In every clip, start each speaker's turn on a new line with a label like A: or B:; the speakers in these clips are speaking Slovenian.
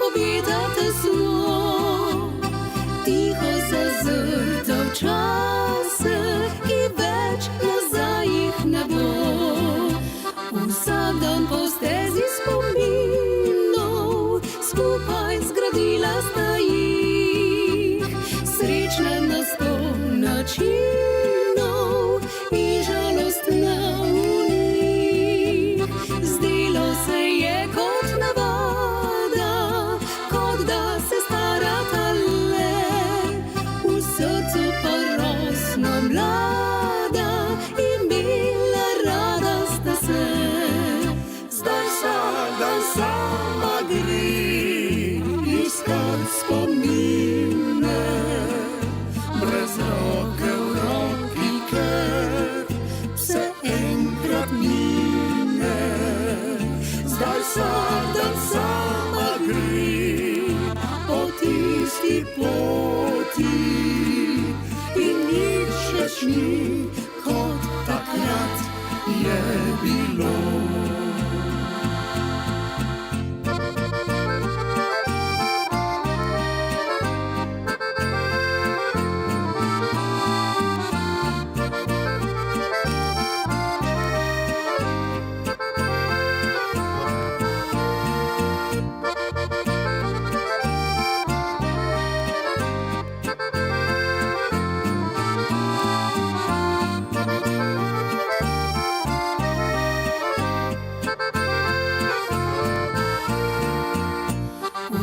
A: obeta tesno. Tiho zazrta v čase, ki več nazaj jih ne bo. Vsak dan po stezi spominov skupaj zgradila sta jih. Srečna na 100 načinov in žalostna v njih. Zdelo se je kot navada, kot da se starata le, v srcu pa rosno mlada in bila rada sta se. Zdaj vsak dan sama gre iskat spomine, brez roke v roki, ker vse enkrat mine. Zdaj vsak dan sama gre po tisti poti in nič več ni, kot takrat je bilo.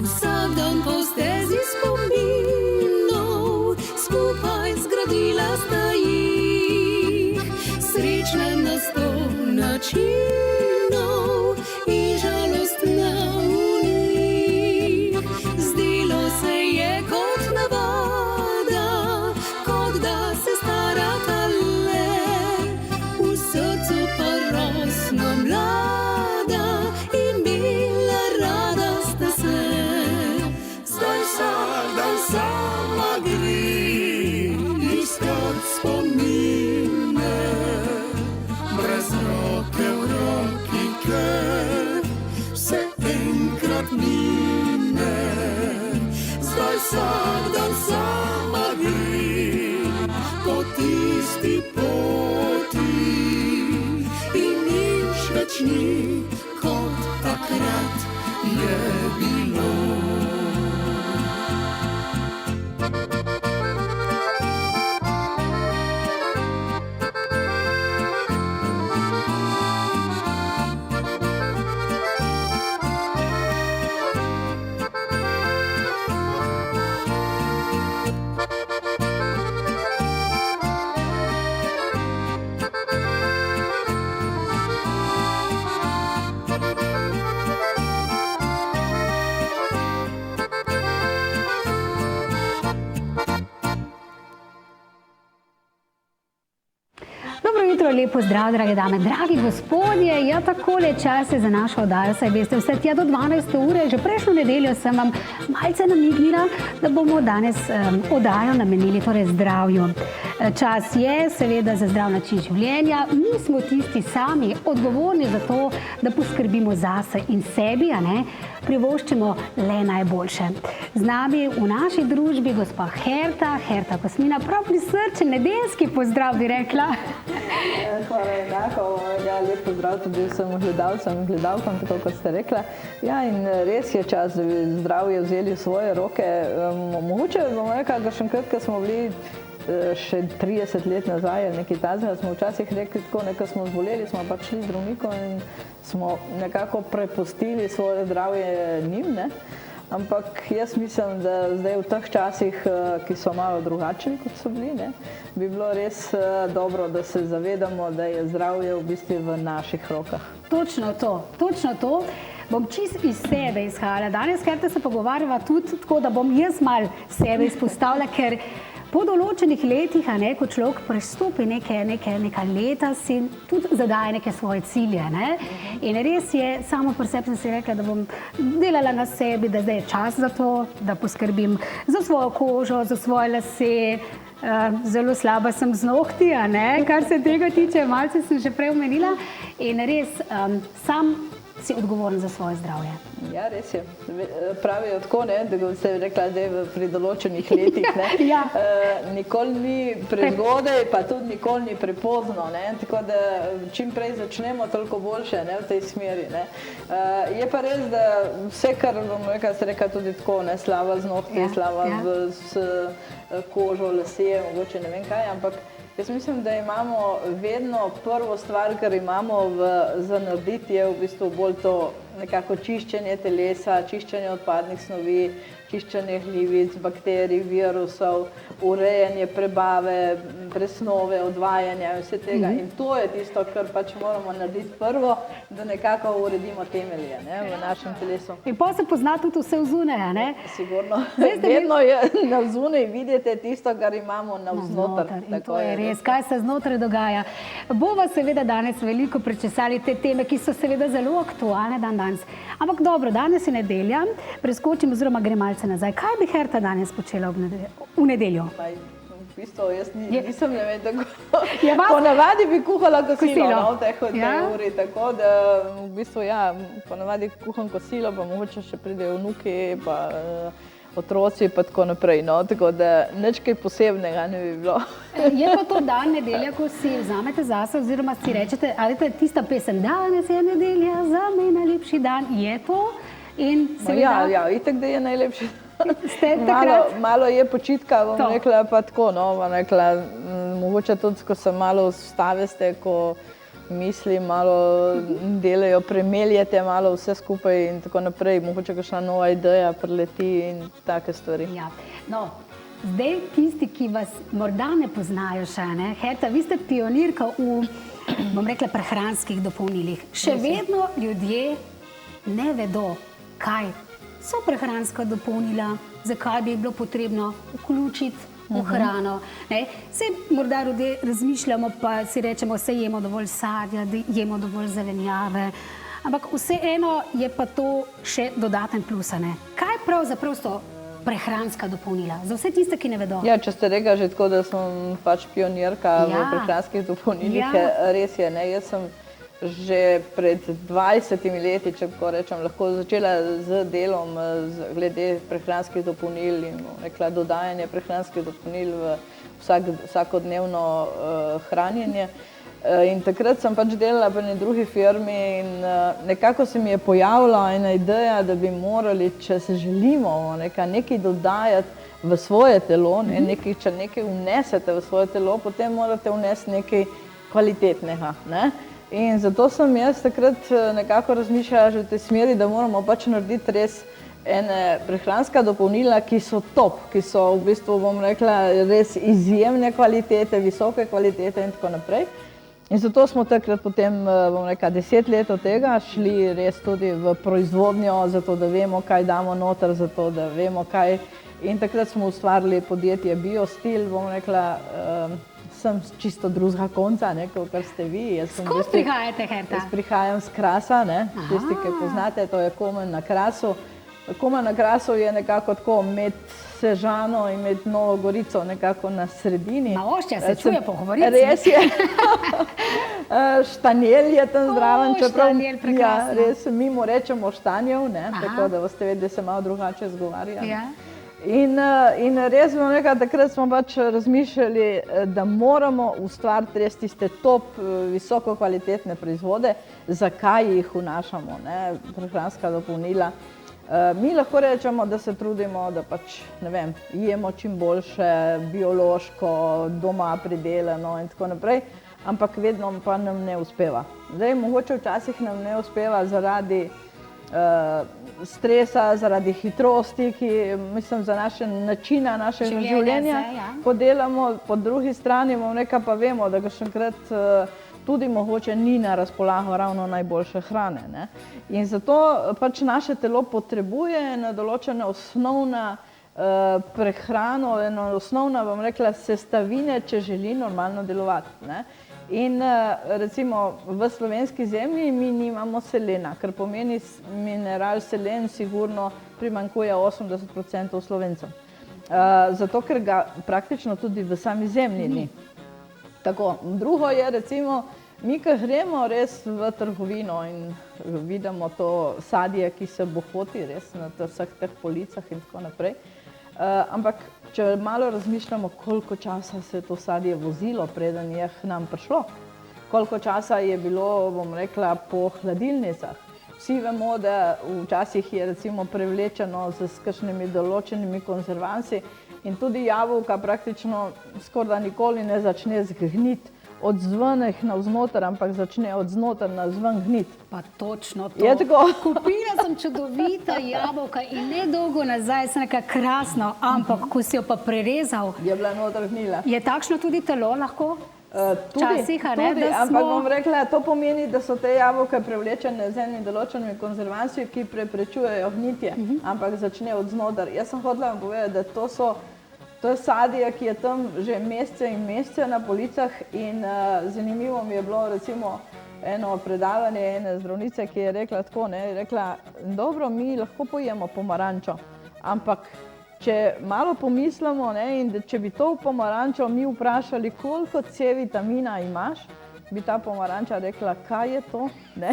A: Vsak dan po stezi spominov skupaj zgradila sta jih. Srečna na 100 načinov in žalostna v njih. Zdelo se je kot navada, kot da se starata le, v srcu pa rosno mlada in bila rada sta se. Zdaj vsak dan sama gre iskat spomine, brez roke v roki, ker vse enkrat mine. Zdaj vsak dan sama gre po tisti poti in nič več ni, kot takrat je bilo.
B: Lepo zdrav, drage dame, dragi gospodje. Ja, takole čas je za našo oddajo, saj veste, vse tja do 12. ure. Že prejšnjo nedeljo sem vam malce namignila, da bomo danes oddajo namenili torej zdravju. Čas je seveda za zdrav način življenja. Mi smo tisti sami odgovorni za to, da poskrbimo zase in sebi, a ne, privoščimo le najboljše. Z nami v naši družbi gospa Herta Kosmina, prav prisrčen nedeljski pozdrav bi rekla.
C: Hvala enako, ja, lep pozdrav tudi vsem gledalcem in gledalkam, tako kot ste rekla. Ja, in res je čas, da bi zdravje vzeli v svoje roke. Mogoče bomo rekla, da še enkrat, ko smo bili še 30 let nazaj, nekaj taznega, smo včasih rekli tako, nekaj smo zboleli, smo pač šli zdravnikom in smo nekako prepustili svoje zdravje njim, ne? Ampak jaz mislim, da zdaj v teh časih, ki so malo drugačni, kot so bili, ne, bi bilo res dobro, da se zavedamo, da je zdravje v bistvu v naših rokah.
B: Točno to. Bom čist iz sebe izhajala. Danes, Herta, se pogovarjava tudi tako, da bom jaz malo sebe izpostavila, ker po določenih letih, ko človek prestopi neka leta, si tudi zadaje neke svoje cilje. In res je, samo pri sebi sem si rekla, da bom delala na sebi, da zdaj je čas za to, da poskrbim za svojo kožo, za svoje lase. Zelo slaba sem z nohti, kar se tega tiče, malce sem že prej omenila. In res, sam si odgovoren za svoje zdravje.
C: Ja, res je. Pravijo tako, ne, da se je rekla, da je pri določenih letih, ne,
B: Ja.
C: Nikoli ni prezgodaj, pa tudi nikoli ni prepozno, ne, tako da čim prej začnemo, toliko boljše, ne, v tej smeri, ne. Je pa res, da vse, kar bom rekla, se reka tudi tako, ne, slava z nohti, slava s kožo, lasje, mogoče ne vem kaj, ampak jaz mislim, da imamo vedno prvo stvar, kar imamo za narediti, je v bistvu bolj to nekako čiščenje telesa, čiščenje odpadnih snovi, čiščenje glivic, bakterij, virusov, urejanje prebave, presnove, odvajanja in vse tega. In to je tisto, kar pač moramo narediti prvo, da nekako uredimo temelje, ne, v našem telesu.
B: In pa se pozna tudi vse vzune, ne?
C: Sigurno. Vedno je navzunaj vidite tisto, kar imamo navznoter.
B: In to je res, kaj se znotraj dogaja. Bova seveda danes veliko prečesali te teme, ki so seveda zelo aktualne danes. Ampak dobro, danes je nedelja, preskočim oziroma grem malce nazaj. Kaj bi Herta danes počela v nedeljo?
C: V bistvu jaz nisem, ne vem, tako.
B: Ponavadi
C: bi kuhala kosilo, no, v tej uri, tako da v bistvu ja, ponavadi kuham kosilo, pa mogoče še pridejo vnuki, pa otroci, pa tako naprej, no, tako da nič kaj posebnega ne bi bilo.
B: Je pa to dan nedelja, ko si vzamete zase oziroma si rečete, ali je tista pesem, danes je nedelja, zame najlepši dan, je to? In seveda...
C: Ja, itak, da je najlepši dan.
B: Ste takrat?
C: Malo je počitka, bom rekla, pa tako, no, bom rekla, mogoče tudi, ko sem malo staveste, ko misli malo delajo, premeljete malo vse skupaj in tako naprej, mogoče kakšna nova ideja prileti in take stvari.
B: Ja, no, zdaj tisti, ki vas morda ne poznajo še, ne, Herta, vi ste pionirka v, bom rekla, prehranskih dopolnilih. Še vedno ljudje ne vedo, kaj so prehranska dopolnila, zakaj bi bilo potrebno vključiti v hrano. Se morda ljudje razmišljamo, pa si rečemo, se jemo dovolj sadja, jemo dovolj zelenjave, ampak vseeno je pa to še dodaten plus, ne? Kaj pravzaprav so prehranska dopolnila? Za vse tiste, ki ne vedo.
C: Ja, če ste rekla že tako, da sem pač pionirka v prehranskih dopolnilih, res je, ne, jaz sem že pred 20 leti, če tako rečem, lahko začela z delom glede prehranskih dopolnil in rekla dodajanje prehranskih dopolnil v vsakodnevno hranjenje. In takrat sem pač delala v eni drugi firmi in nekako se mi je pojavila ena ideja, da bi morali, če se želimo nekaj dodajati v svoje telo, če nekaj vnesete v svoje telo, potem morate vnesti nekaj kvalitetnega, ne? In zato sem jaz takrat nekako razmišljala že v tej smeri, da moramo pač narediti res ene prehranska dopolnila, ki so top, ki so v bistvu, bom rekla, res izjemne kvalitete, visoke kvalitete in tako naprej. In zato smo takrat potem, bom rekla, 10 let od tega šli res tudi v proizvodnjo, zato da vemo, kaj damo noter, zato da vemo, kaj. In takrat smo ustvarili podjetje Biostil, bom rekla, sem čisto drugega konca, kot ste vi.
B: Skod prihajate, Herta?
C: Jaz prihajam z Krasa, tisti, ki poznate, to je Komen na Krasu. Komen na Krasu je nekako tako med Sežano in med Novo Gorico, nekako na sredini.
B: Na ošče se čuje po govorici.
C: Res je. Štanjel je tam zraven, čeprav res mimo rečemo Štanjev, tako da boste vedeli, da se malo drugače zgovarja. In res bom rekla, takrat smo pač razmišljali, da moramo ustvariti res tiste top, visoko kvalitetne proizvode, zakaj jih vnašamo, prehranska dopolnila. Mi lahko rečemo, da se trudimo, da pač, ne vem, jemo čim boljše, biološko, doma pridelano in tako naprej, ampak vedno pa nam ne uspeva. Zdaj, mogoče včasih nam ne uspeva zaradi stresa, zaradi hitrosti, ki mislim za naše načina, našega življenja, ko delamo, po drugi strani pa vemo, da kakšenkrat tudi mogoče ni na razpolago ravno najboljše hrane. In zato pač naše telo potrebuje ena določena osnovna prehrano, ena osnovna, bom rekla, sestavine, če želi normalno delovati. In recimo v slovenski zemlji mi nimamo selena, kar pomeni mineral selen sigurno primanjkuje 80% Slovencem. Zato, ker ga praktično tudi v sami zemlji ni. Tako, drugo je recimo, Mi, ko gremo res v trgovino in vidimo to sadje, ki se bohoti res na vseh teh policah in tako naprej. Ampak, če malo razmišljamo, koliko časa se je to sadje vozilo, preden je k nam prišlo, koliko časa je bilo, bom rekla, po hladilnicah. Vsi vemo, da včasih je recimo prevlečeno s kakšnimi določenimi konzervansi in tudi jabolka praktično skoraj nikoli ne začne zgniti od zvonih navznoter, ampak začne od znotraj navzven gniti.
B: Pa točno to.
C: Je tako?
B: Kupila sem čudovita jabolka in nedolgo nazaj sem nekaj krasno, ampak ko si jo pa prerezal,
C: Je bila noter gnila.
B: je takšno tudi telo lahko? Včasih, a ne,
C: Tudi,
B: da
C: ampak
B: smo-
C: bom rekla, to pomeni, da so te jabolke prevlečene z enimi določenimi konzervansi, ki preprečujejo gnitje, ampak začne od znodar. Jaz sem hotela vam povedati, da to je sadje, ki je tam že mesece in mesece na policah in zanimivo mi je bilo recimo eno predavanje ene zdravnice, ki je rekla tako, ne, je rekla, dobro, mi lahko pojemo pomarančo, ampak če malo pomislimo, ne, in da če bi to pomarančo mi vprašali, koliko C vitamina imaš, bi ta pomaranča rekla, kaj je to, ne?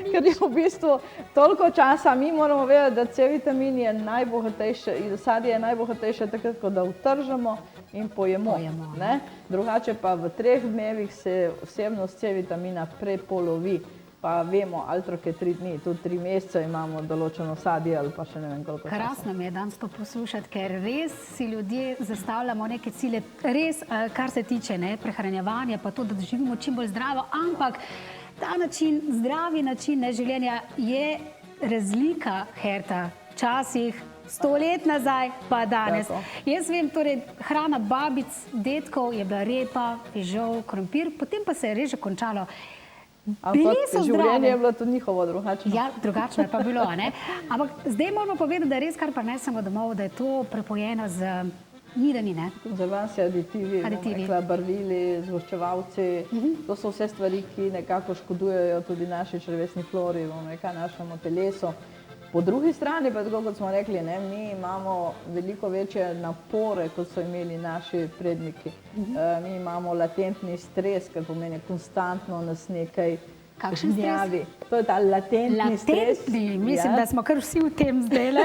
C: Ker je v bistvu toliko časa, mi moramo vedeti, da C vitamin je najbogatejše, sadje je najbogatejše takrat, ko da vtržemo in pojemo, ne? Drugače pa v 3 dnevih se vsebnost C vitamina prepolovi, pa vemo, altroke 3 dni, tudi 3 mesece imamo določeno sadje ali pa še ne vem koliko časa.
B: Krasno mi je danes to poslušati, ker res si ljudje zastavljamo neke cilje, res, kar se tiče prehranjevanja, pa to, da živimo čim bolj zdravo, ampak ta način, zdravi način življenja je razlika, Herta, včasih 100 let nazaj, pa danes.
C: Tako.
B: Jaz vem, torej, hrana babic, detkov je bila repa, fižol, krompir, potem pa se je res že končalo. Bili so
C: Ampak življenje
B: zdravi.
C: je bilo tudi njihovo drugačno.
B: Ja, drugačno je pa bilo, ne? Ampak zdaj moramo povedati, da res kar prinesemo domov, da je to prepojeno z nidani, ne?
C: Konzervansi, aditivi,
B: Aditivi.
C: barvili, zgoščevalci, to so vse stvari, ki nekako škodujejo tudi naši črevesni flori, našemu telesu. Po drugi strani pa, tako kot smo rekli, ne, mi imamo veliko večje napore, kot so imeli naši predniki. Mi imamo latentni stres, kar pomeni konstantno nas nekaj
B: Kakšen stres?
C: gnjavi. To je ta latentni stres.
B: Latentni, mislim,
C: Ja.
B: da smo kar vsi v tem zdajle.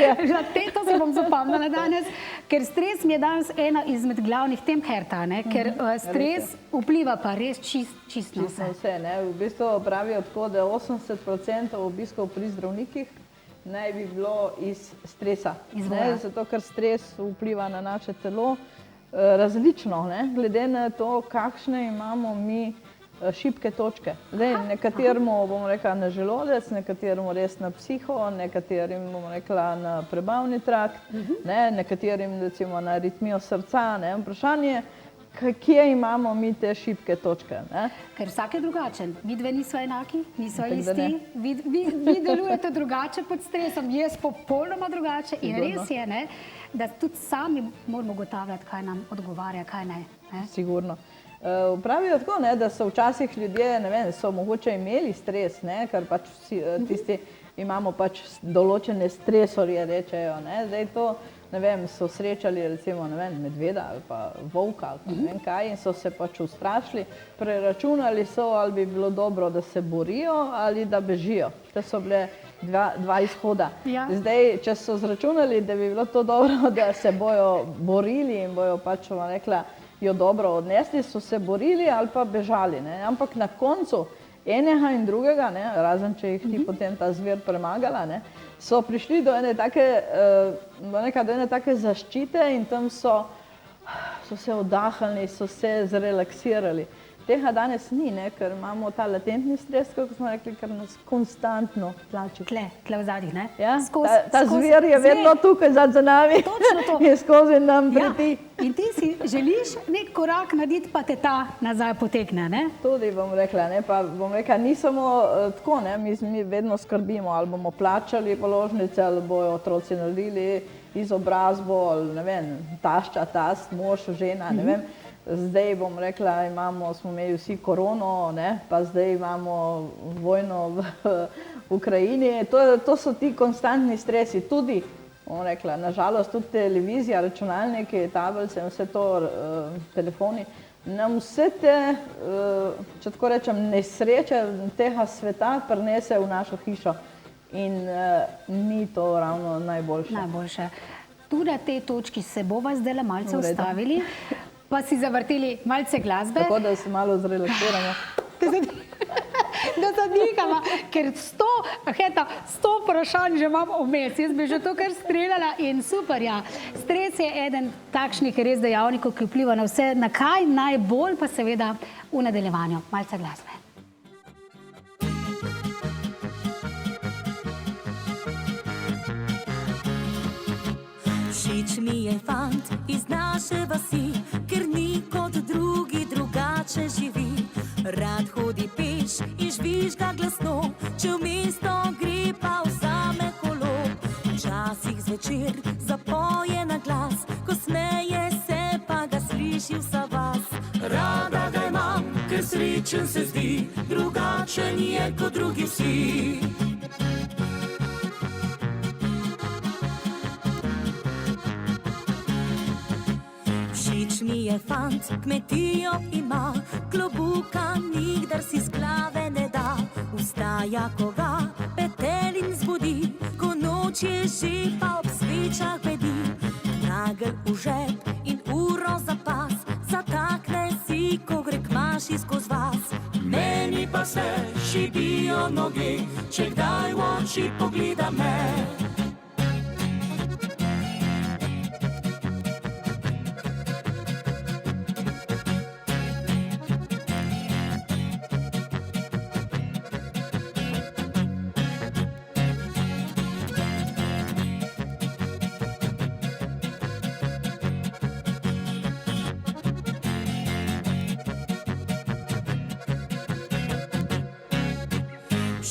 B: Latentno se bom zapomnila danes, ker stres mi je danes ena izmed glavnih tem, Herta, ne? Ker stres vpliva pa res čist na
C: Čisto
B: vse.
C: vse, ne. V bistvu pravijo tako, da 80% obiskov pri zdravnikih naj bi bilo iz stresa.
B: Izvora.
C: Zato, ker stres vpliva na naše telo različno, ne, glede na to, kakšne imamo mi šibke točke. Zdaj, nekateremu bomo rekla na želodec, nekateremu res na psiho, nekaterim bomo rekla na prebavni trakt, ne, nekaterim recimo na aritmijo srca. Ne. Vprašanje je, kje imamo mi te šibke točke. Ne.
B: Ker vsak je drugačen. Mi dve nisva enaki, nisva
C: Tako da
B: isti.
C: ne.
B: Vi delujete drugače pod stresom, jaz popolnoma drugače. In
C: Sigurno.
B: res je, ne, da tudi sami moramo ugotavljati, kaj nam odgovarja, kaj ne.
C: Sigurno. Pravijo tako, ne, da so včasih ljudje, ne vem, so mogoče imeli stres, ne, ker pač vsi, tisti imamo pač določene stresorje, rečejo. Ne. Zdaj to, ne vem, so srečali recimo, ne vem, medveda ali pa volka ali pa ne vem kaj in so se pač ustrašili, preračunali so, ali bi bilo dobro, da se borijo ali da bežijo. To so bile dva izhoda.
B: Ja.
C: Zdaj, če so zračunali, da bi bilo to dobro, da se bojo borili in bojo pač, bom rekla, jo dobro odnesli, so se borili ali pa bežali. Ne? Ampak na koncu enega in drugega, ne, razen če jih ni potem ta zver premagala, ne, so prišli do ene take zaščite in tam so se oddahnili, so se zrelaksirali. Tega danes ni, ne, ker imamo ta latentni stres, kako smo rekli, ker nas konstantno tlači.
B: Tle v zadnjih, ne?
C: Ja? Ta zver je vedno tukaj za nami.
B: Točno to.
C: In skozi nam
B: Ja,
C: preti.
B: in ti si želiš nek korak narediti, pa te ta nazaj potegne, ne?
C: Tudi bom rekla, ne, pa bom rekla, ni samo tako, ne, mi vedno skrbimo, ali bomo plačali položnice, ali bojo otroci naredili izobrazbo, ali ne vem, tašča, tast, mož, žena, ne vem. Zdaj bom rekla, smo imeli vsi korono, ne, pa zdaj imamo vojno v Ukrajini. To so ti konstantni stresi, tudi, bom rekla, nažalost tudi televizija, računalniki, tablice, vse to, telefoni, nam vse te, če tako rečem, nesreče tega sveta prinese v našo hišo. In ni to ravno najboljše.
B: Najboljše. Tu na tej točki se bova zdaj malce ustavili, pa si zavrteli malce glasbe.
C: Tako da se malo zrelaksiramo.
B: Da zadihava, ker 100 vprašanj že imam vmes. Jaz bi že to kar streljala in super, ja. Stres je eden takšnih res dejavnikov, ki vpliva na vse, na kaj najbolj pa seveda v nadaljevanju. Malce glasbe.
D: Všeč mi je fant iz naše vasi, ker ni kot drugi drugače živi. Rad hodi peš in žvižga glasno, če v mesto gre pa vzame kolo. Včasih zvečer zapoje na glas, ko smeje se pa ga sliši vsa vas. Rada ga imam, ker srečen se zdi, drugačen je kot drugi vsi. Všeč mi je fant, kmetijo ima, klobuka nikdar si z glave ne da. Vstaja, ko ga petelin zbudi, ko noč je že pa ob svečah bedi. Nagelj v žep in uro za pas, zatakne si, ko gre k maši skozi vas. Meni pa se šibijo noge, če kdaj v oči pogleda me.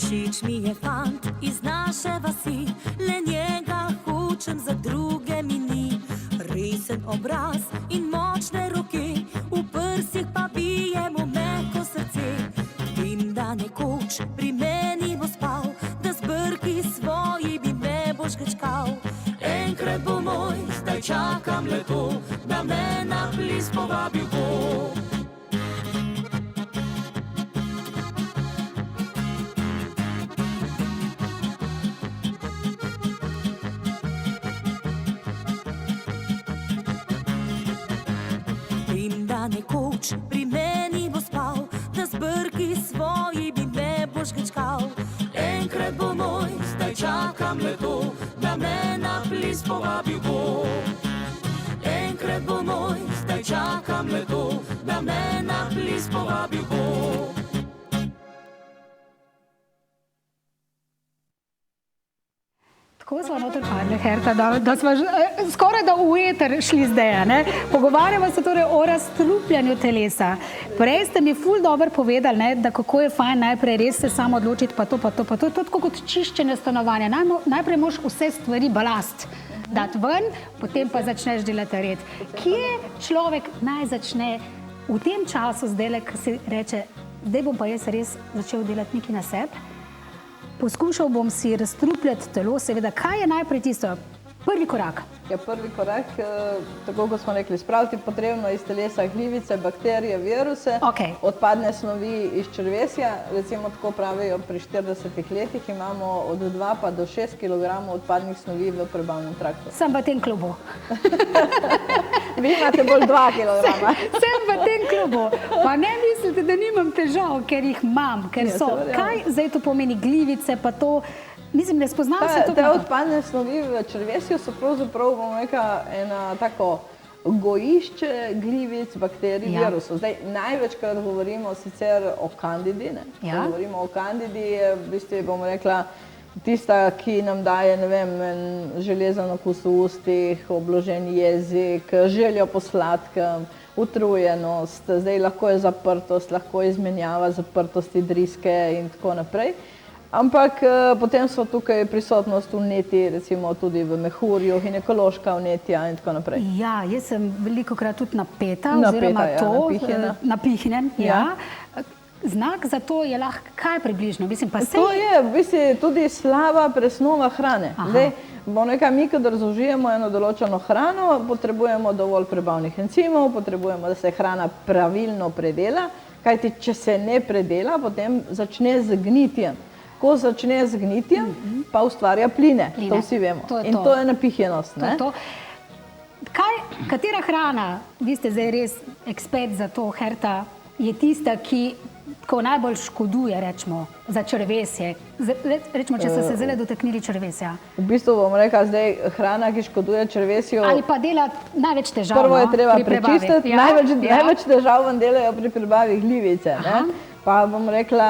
D: Všeč mi je fant iz naše vasi, le njega hočem, za druge mi ni. Resen obraz in močne roke, v prsih pa bije mu mehko srce. Vem, da nekoč pri meni bo spal, da z brki svoji bi me bo žgečkal. Enkrat bo moj, zdaj čakam le to, da me na ples povabil bo. Nekoč pri meni bo spal, da z brki svoji bi me bo žgečkal. Enkrat bo moj, zdaj čakam le to, da me na ples povabil bo. Enkrat bo moj, zdaj čakam le to, da me na ples povabil bo.
B: Tako smo noter padli, Herta, da smo skoraj da v eter šli zdaj, ne? Pogovarjamo se torej o razstrupljanju telesa. Prej ste mi ful dobro povedali, ne, da kako je fajn najprej res se samo odločiti, pa to. To je tako kot čiščenje stanovanja. Najprej moraš vse stvari balast dati ven, potem pa začneš delati red. Kje človek naj začne v tem času zdaj, ko si reče, zdaj bom pa jaz res začel delati nekaj na sebi? Poskušal bom si razstrupljati telo, seveda, kaj je najprej tisto? Prvi korak.
C: Ja, prvi korak, tako kot smo rekli, spraviti potrebno iz telesa glivice, bakterije, viruse, odpadne snovi iz črevesja, recimo tako pravijo, pri 40 letih imamo od 2 pa do 6 kg odpadnih snovi v prebavnem traktu.
B: Sem v tem klubu.
C: Vi imate bolj 2 kg.
B: Sem v tem klubu. Pa ne mislite, da nimam težav, ker jih imam, ker so. Kaj zdaj to pomeni glivice, pa to? Mislim, ne spoznam se to.
C: Te odpadne snovi v črevesju so pravzaprav, bomo rekla, ena tako gojišče glivic, bakterij, virusov. Zdaj, največkrat govorimo sicer o kandidi, ne? Ko govorimo o kandidi, je v bistvu, bomo rekla, tista, ki nam daje, ne vem, železen okus v ustih, obložen jezik, željo po sladkem, utrujenost, zdaj lahko je zaprtost, lahko je izmenjava zaprtosti, driske in tako naprej. Ampak potem so tukaj prisotnost vnetij, recimo tudi v mehurju, ginekološka vnetja in tako naprej.
B: Ja, jaz sem velikokrat tudi napeta, oziroma to, napihnem, ja. Znak za to je lahko kaj približno? Mislim, pa
C: to je v bistvu tudi slaba presnova hrane. Zdaj, bom rekla, mi, kadar zaužijemo eno določeno hrano, potrebujemo dovolj prebavnih encimov, potrebujemo, da se hrana pravilno predela, kajti če se ne predela, potem začne z gnitjem. Ko začne z gnitjem, pa ustvarja pline. To vsi vemo. In to je napihnjenost.
B: Katera hrana, vi ste zdaj res ekspert za to, Herta, je tista, ki ko najbolj škoduje, rečemo, za črevesje? Rečemo, če so se zdaj dotaknili črevesja.
C: V bistvu bom rekla zdaj hrana, ki škoduje črevesju.
B: Ali pa dela največ težav.
C: Prvo je treba prečistiti, največ težav vam delajo pri prebavi glivice. Pa bom rekla,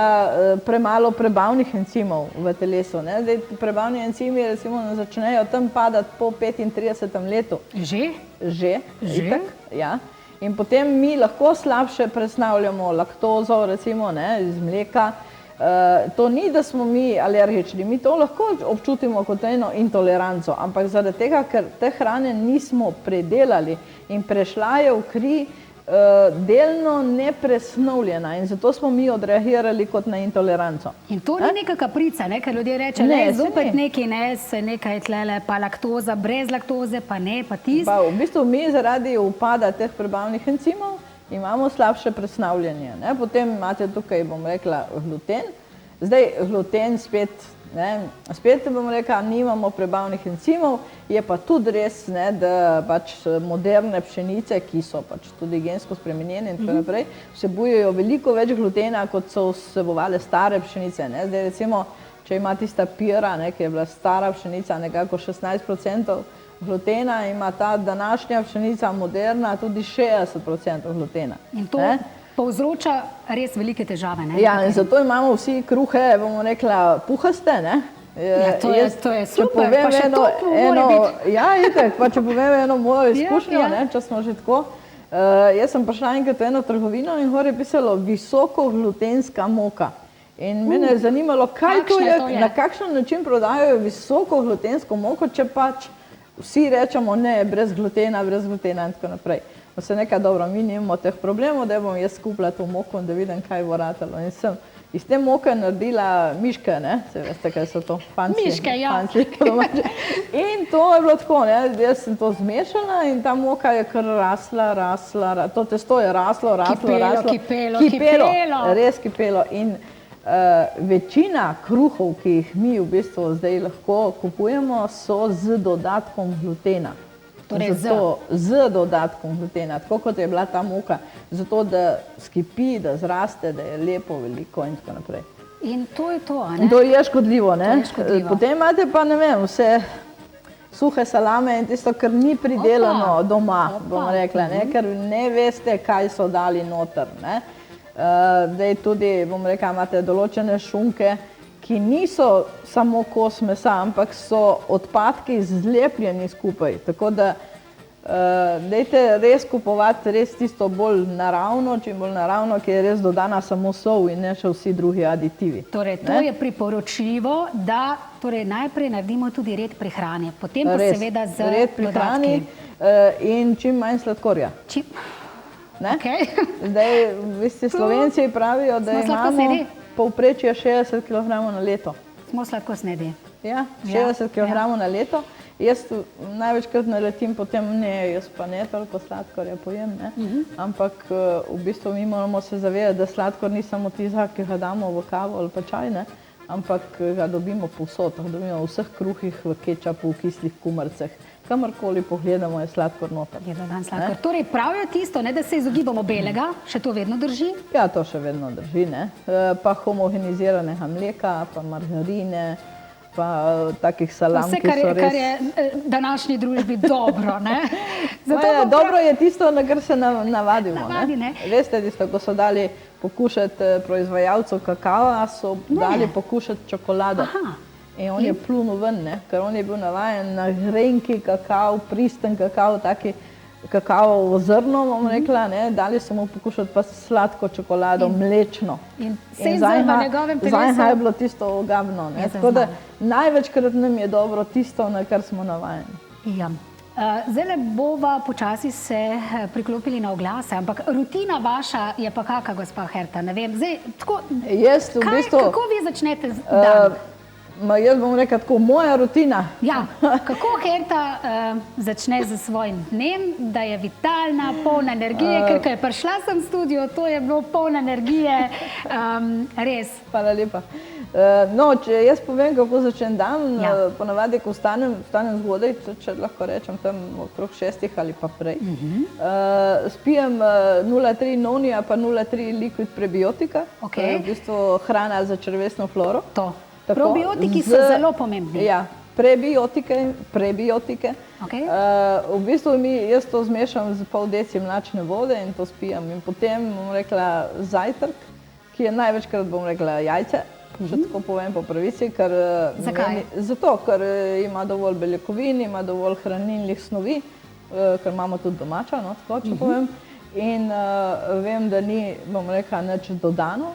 C: premalo prebavnih encimov v telesu. Zdaj, prebavni encimi recimo začnejo tam padati po 35. letu.
B: Že?
C: Že, itak, ja. In potem mi lahko slabše presnavljamo laktozo, recimo, iz mleka. To ni, da smo mi alergični, mi to lahko občutimo kot eno intoleranco, ampak zaradi tega, ker te hrane nismo predelali in prešla je v kri delno nepresnovljena in zato smo mi odreagirali kot na intoleranco.
B: In to ni neka kaprica, ker ljudje reče, ne, zopet nekaj tlele, pa laktoza, brez laktoze, pa ne, pa tisto.
C: Pa v bistvu mi zaradi upada teh prebavnih encimov imamo slabše presnavljanje. Potem imate tukaj, bom rekla, gluten. Zdaj, gluten spet bom rekla, nimamo prebavnih encimov, je pa tudi res, da pač moderne pšenice, ki so pač tudi gensko spremenjene in tako naprej, vsebujejo veliko več glutena, kot so vsebovale stare pšenice. Zdaj recimo, če ima tista pira, ki je bila stara pšenica, nekako 16% glutena, ima ta današnja pšenica moderna tudi 60% glutena.
B: In to povzroča res velike težave.
C: Ja, in zato imamo vsi kruhe, bomo rekla, puhaste.
B: To je super, pa še to mora biti.
C: Ja, itak, pa če povem eno mojo izkušnjo, če smo že tako. Jaz sem prišla enkrat v eno trgovino in gor je pisalo visoko glutenska moka. In mene je zanimalo, kaj to je, na kakšen način prodajajo visoko glutensko moko, če pač vsi rečemo, ne, brez glutena in tako naprej. Pa se nekaj dobro, mi nimamo teh problemov, da bom jaz skupila to moko in da vidim, kaj bo ratalo. In sem iz te moke naredila miške, se veste, kaj so to?
B: Miške, ja.
C: In to je bilo tako, jaz sem to zmešala in ta moka je kar rasla, to testo je raslo.
B: Kipelo.
C: Res kipelo. In večina kruhov, ki jih mi v bistvu zdaj lahko kupujemo, so z dodatkom glutena.
B: Torej
C: z dodatkom glutena, tako kot je bila ta moka, zato da skipi, da zraste, da je lepo, veliko in tako naprej.
B: In to je to, ne?
C: To je škodljivo, ne? Potem imate pa, ne vem, vse suhe salame in tisto, kar ni pridelano doma, bom rekla, ker ne veste, kaj so dali noter, ne? Zdaj tudi, bom rekla, imate določene šunke, ki niso samo kos mesa, ampak so odpadki zlepljeni skupaj. Tako da dajte res kupovati res tisto bolj naravno, čim bolj naravno, ki je res dodana samo sol in ne še vsi drugi aditivi.
B: Torej, to je priporočljivo, da najprej naredimo tudi red pri hrani, potem pa seveda z dodatki.
C: Red pri hrani in čim manj sladkorja. Zdaj, veste, Slovenci pravijo, da imamo povprečje 60 kg na leto.
B: Smo sladkosnedi.
C: Ja, 60 kg na leto. Jaz največkrat naletim potem, jaz pa ne toliko sladkorja pojem, ampak v bistvu mi moramo se zavedati, da sladkor ni samo tiza, ki ga damo v kavo ali pa čaj, ampak ga dobimo povsod, ga dobimo v vseh kruhih, v kečapu, v kislih kumarceh. Kamorkoli pogledamo, je sladkor noter.
B: Torej, pravijo tisto, da se izogibamo belega, še to vedno drži?
C: Ja, to še vedno drži, pa homogeniziranega mleka, pa margarine, pa takih salam, ki so res...
B: Vse, kar je današnji družbi dobro, ne?
C: Dobro je tisto, na kar se navadimo, ne? Veste tisto, ko so dali pokušati proizvajalcu kakava, so dali pokušati čokolado. In on je plunil ven, ker on je bil navajen na grenki kakav, pristen kakav, taki kakavo zrno, bom rekla, dali so mu pokušati pa sladko čokolado, mlečno.
B: In senzor v njegovem telesu.
C: Zajha je bilo tisto ogabno. Tako da največkrat nam je dobro tisto, na kar smo navajeni.
B: Ja. Zdaj bova počasi se priklopili na oglase, ampak rutina vaša je pa kakšna, gospa Herta, ne vem. Zdaj, tako, kako vi začnete dan?
C: Jaz bom rekla tako, moja rutina.
B: Ja, kako Herta začne z svojim dnem, da je vitalna, polna energije, ker ko je prišla sem v studio, to je bilo polna energije, res.
C: Hvala lepa. No, če jaz povem, kako začnem dan, ponavadi, ko vstanem zgodaj, če lahko rečem tam okrog 6 ali pa prej, spijem 0,3 nonija pa 0,3 liquid prebiotika, to je v bistvu hrana za črevesno floro.
B: To. Probiotiki so zelo pomembni.
C: Ja, prebiotika. V bistvu jaz to zmešam z pol deci mlačne vode in to spijem. In potem bom rekla zajtrk, ki je največkrat, bom rekla, jajce, če tako povem po pravici.
B: Zakaj?
C: Zato, ker ima dovolj beljakovin, ima dovolj hranilnih snovi, ker imamo tudi domača, no, tako, če povem. In vem, da ni, bom rekla, nič dodano.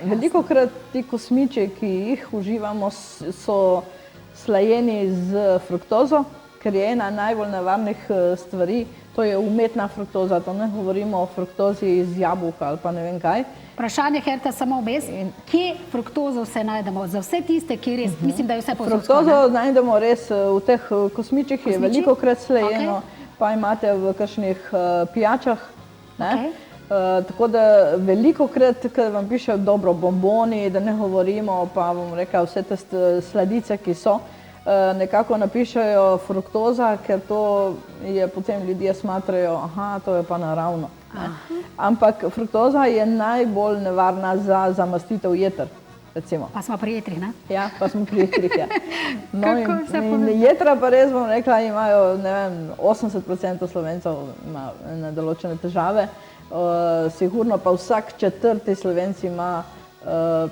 C: Velikokrat ti kosmiči, ki jih uživamo, so slajeni z fruktozo, ker je ena najbolj nevarnih stvari, to je umetna fruktoza, to ne govorimo o fruktozi iz jabolka ali pa ne vem kaj.
B: Vprašanje, Herta, samo obes, kje fruktozo vse najdemo? Za vse tiste, ki res, mislim, da je vse povsod.
C: Fruktozo najdemo res v teh kosmičih, je velikokrat slajeno, pa imate v kakšnih pijačah. Tako da velikokrat, ko vam pišejo dobro bomboni, da ne govorimo, pa bom rekla vse te sladice, ki so, nekako napišejo fruktoza, ker to je potem ljudje smatrajo, aha, to je pa naravno. Ampak fruktoza je najbolj nevarna za zamastitev jeter, recimo.
B: Pa smo pri jetrih, ne?
C: Ja, pa smo pri jetrih, ja.
B: Kako vse pomeni?
C: Jetra pa res, bom rekla, imajo, ne vem, 80% Slovencev ima določene težave. Sigurno pa vsak 4. Slovenc ima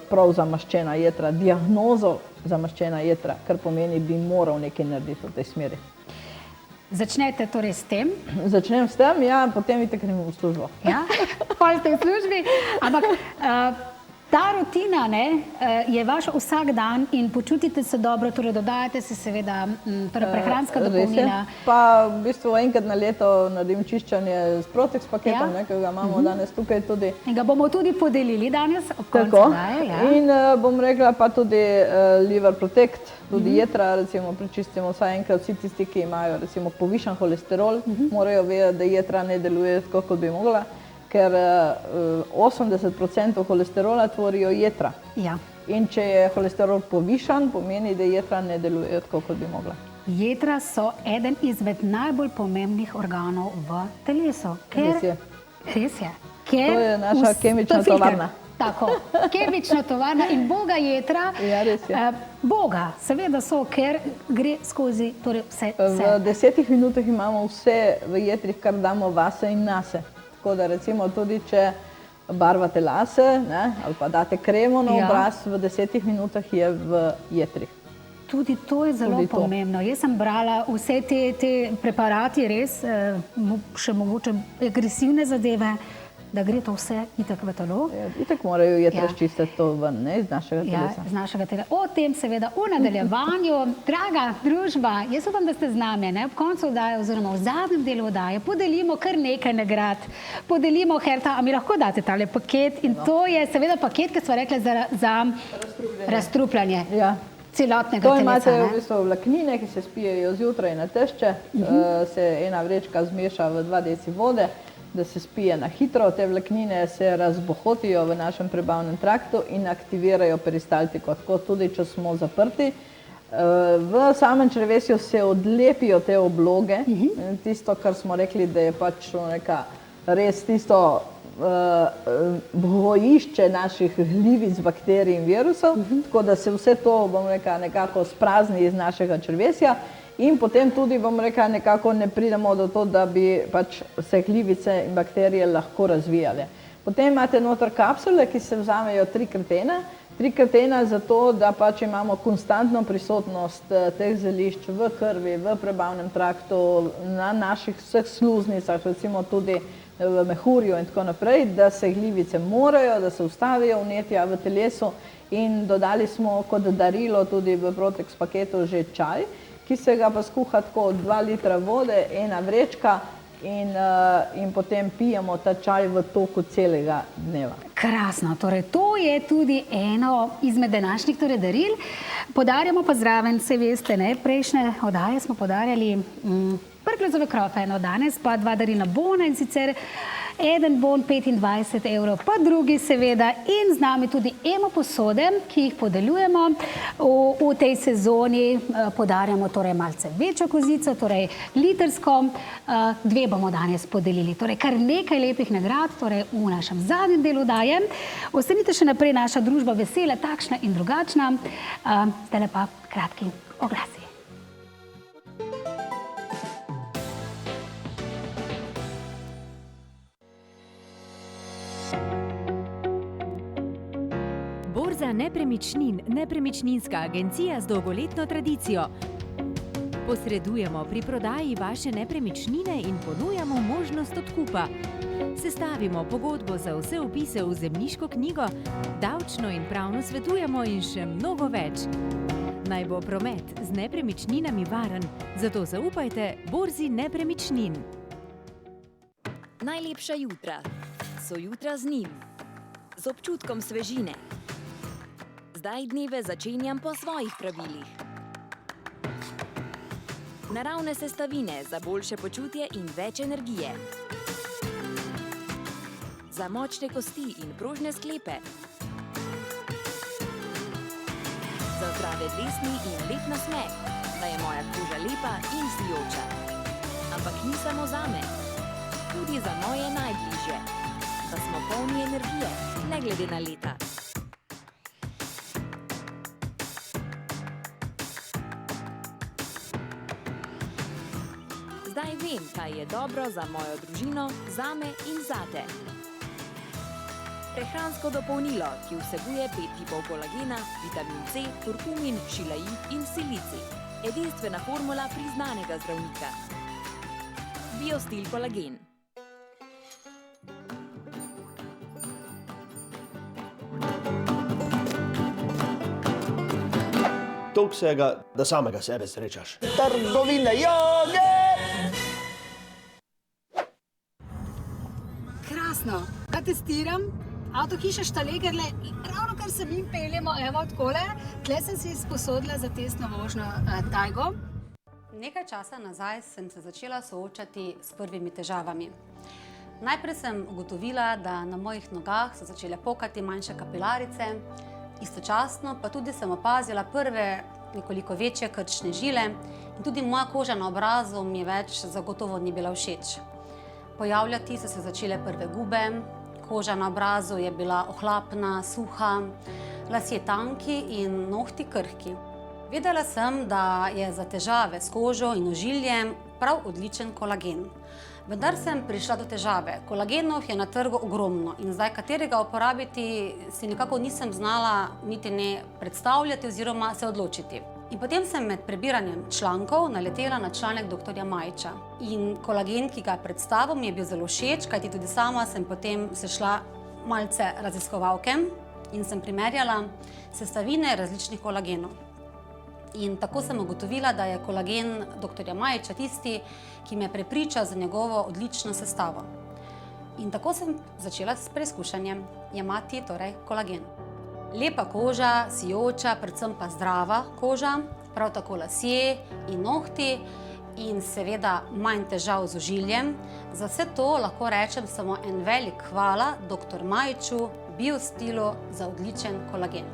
C: prav zamaščena jetra, diagnozo zamaščena jetra, kar pomeni, bi moral nekaj narediti v tej smeri.
B: Začnete torej s tem?
C: Začnem s tem, ja, potem itak grem v službo.
B: Ja, pol ste v službi, ampak ta rutina, ne, je vaš vsak dan in počutite se dobro, torej dodajate si seveda prehranska dopolnila.
C: Pa v bistvu enkrat na leto naredim čiščenje s Protex paketom, ki ga imamo danes tukaj tudi.
B: In ga bomo tudi podelili danes ob koncu daje, ja.
C: In bom rekla pa tudi Liver Protect, tudi jetra, recimo prečistimo vsaj enkrat. Vsi tisti, ki imajo recimo povišan holesterol, morajo vedeti, da jetra ne deluje tako, kot bi mogla. Ker 80% holesterola tvorijo jetra.
B: Ja.
C: In če je holesterol povišan, pomeni, da jetra ne delujejo tako, kot bi mogla.
B: Jetra so eden izmed najbolj pomembnih organov v telesu.
C: Res je.
B: Res je.
C: To je naša kemična tovarna.
B: Tako, kemična tovarna in boga jetra.
C: Ja, res je.
B: Boga, seveda so, ker gre skozi torej vse.
C: V 10 minutah imamo vse v jetrih, kar damo vase in nase. Tako da recimo tudi, če barvate lase, ali pa date kremo na obraz, v 10 minutah je v jetrih.
B: Tudi to je zelo pomembno. Jaz sem brala vse te preparati, res, še mogoče agresivne zadeve, da gre to vse itak v telo.
C: Itak morajo jetra čistiti to ven, iz našega telesa.
B: Ja, iz našega telesa. O tem seveda v nadaljevanju. Draga družba, jaz upam, da ste z nami, ob koncu oddaje oziroma v zadnjem delu oddaje podelimo kar nekaj nagrad. Podelimo, Herta, a mi lahko date tale paket? In to je seveda paket, ki smo rekli za razstrupljanje celotnega telesa.
C: To imate v bistvu vlaknine, ki se spijejo zjutraj na tešče, se ena vrečka zmeša v 2 deci vode, da se spije na hitro. Te vlaknine se razbohotijo v našem prebavnem traktu in aktivirajo peristaltiko, tako tudi, če smo zaprti. V samem črevesju se odlepijo te obloge, tisto, kar smo rekli, da je pač res tisto bojišče naših glivic, bakterij in virusov, tako da se vse to, bom rekla, nekako sprazni iz našega črevesja. In potem tudi, bom rekla, nekako ne pridemo do to, da bi pač se glivice in bakterije lahko razvijale. Potem imate noter kapsule, ki se vzamejo 3x1. 3x1 zato, da pač imamo konstantno prisotnost teh zelišč v krvi, v prebavnem traktu, na naših vseh sluznicah, recimo tudi v mehurju in tako naprej, da se glivice morajo, da se ustavijo vnetja v telesu. In dodali smo kot darilo tudi v Protex paketu že čaj, ki se ga pa skuha tako 2 litra vode, 1 vrečka, in potem pijemo ta čaj v toku celega dneva.
B: Krasno, torej to je tudi eno izmed današnjih daril. Podarjamo pa zraven, se veste, ne, prejšnje oddaje smo podarjali prklezove krofe, danes pa 2 darilna bona, in sicer eden bon 25 evrov, pa drugi seveda, in z nami tudi emo posode, ki jih podeljujemo v tej sezoni. Podarjamo torej malce večjo kozico, torej litrsko, 2 bomo danes podelili. Torej kar nekaj lepih nagrad, torej v našem zadnjem delu daje. Ostanite še naprej, naša družba vesela, takšna in drugačna. Zdaj pa kratki oglasi.
E: Borza nepremičnin, nepremičninska agencija z dolgoletno tradicijo. Posredujemo pri prodaji vaše nepremičnine in ponujamo možnost odkupa. Sestavimo pogodbo za vse vpise v zemljiško knjigo, davčno in pravno svetujemo in še mnogo več. Naj bo promet z nepremičninami varen, zato zaupajte Borzi nepremičnin.
F: Najlepša jutra so jutra z njim, z občutkom svežine. Zdaj dneve začenjam po svojih pravilih. Naravne sestavine za boljše počutje in več energije. Za močne kosti in prožne sklepe. Za zdrave dlesni in lep nasmeh, da je moja koža lepa in sijoča. Ampak ni samo zame, tudi za moje najbližje, da smo polni energije, ne glede na leta. Zdaj vem, kaj je dobro za mojo družino, zame in zate. Prehransko dopolnilo, ki vsebuje 5 tipov kolagena, vitamin C, kurkumin, šilaid in silicij. Edinstvena formula priznanega zdravnika. Biostil kolagen.
G: Toliko vsega, da samega sebe srečaš. Trgovine joge!
B: Krasno, da testiram. Avtohiša Štalegerle, ravno kar se mi peljemo, evo takole, tle sem si sposodila za testno vožnjo Taigo.
H: Nekaj časa nazaj sem se začela soočati s prvimi težavami. Najprej sem ugotovila, da na mojih nogah so začele pokati manjše kapilarice, istočasno pa tudi sem opazila prve nekoliko večje krčne žile in tudi moja koža na obrazu mi več zagotovo ni bila všeč. Pojavljati so se začele prve gube, koža na obrazu je bila ohlapna, suha, lasje tanki in nohti krhki. Vedela sem, da je za težave s kožo in ožiljem prav odličen kolagen. Vendar sem prišla do težave. Kolagenov je na trgu ogromno in zdaj katerega uporabiti si nekako nisem znala niti ne predstavljati oziroma se odločiti. In potem sem med prebiranjem člankov naletela na članek dr. Majiča. In kolagen, ki ga je predstavil, mi je bil zelo všeč, kajti tudi sama sem potem se šla malce raziskovalke in sem primerjala sestavine različnih kolagenov. In tako sem ugotovila, da je kolagen dr. Majiča tisti, ki me prepriča za njegovo odlično sestavo. In tako sem začela s preizkušanjem jemati torej kolagen. Lepa koža, sijoča, predvsem pa zdrava koža, prav tako lasje in nohti in seveda manj težav z ožiljem. Za vse to lahko rečem samo en velik hvala dr. Majiču, Biostilu za odličen kolagen.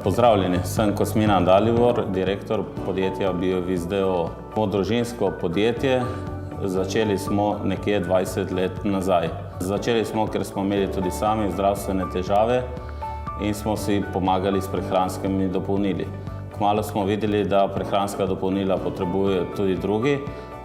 I: Pozdravljeni, sem Kosmina Dalibor, direktor podjetja BioViz.d.o. Družinsko podjetje, začeli smo nekje 20 let nazaj. Začeli smo, ker smo imeli tudi sami zdravstvene težave in smo si pomagali s prehranskimi dopolnili. Kmalu smo videli, da prehranska dopolnila potrebujejo tudi drugi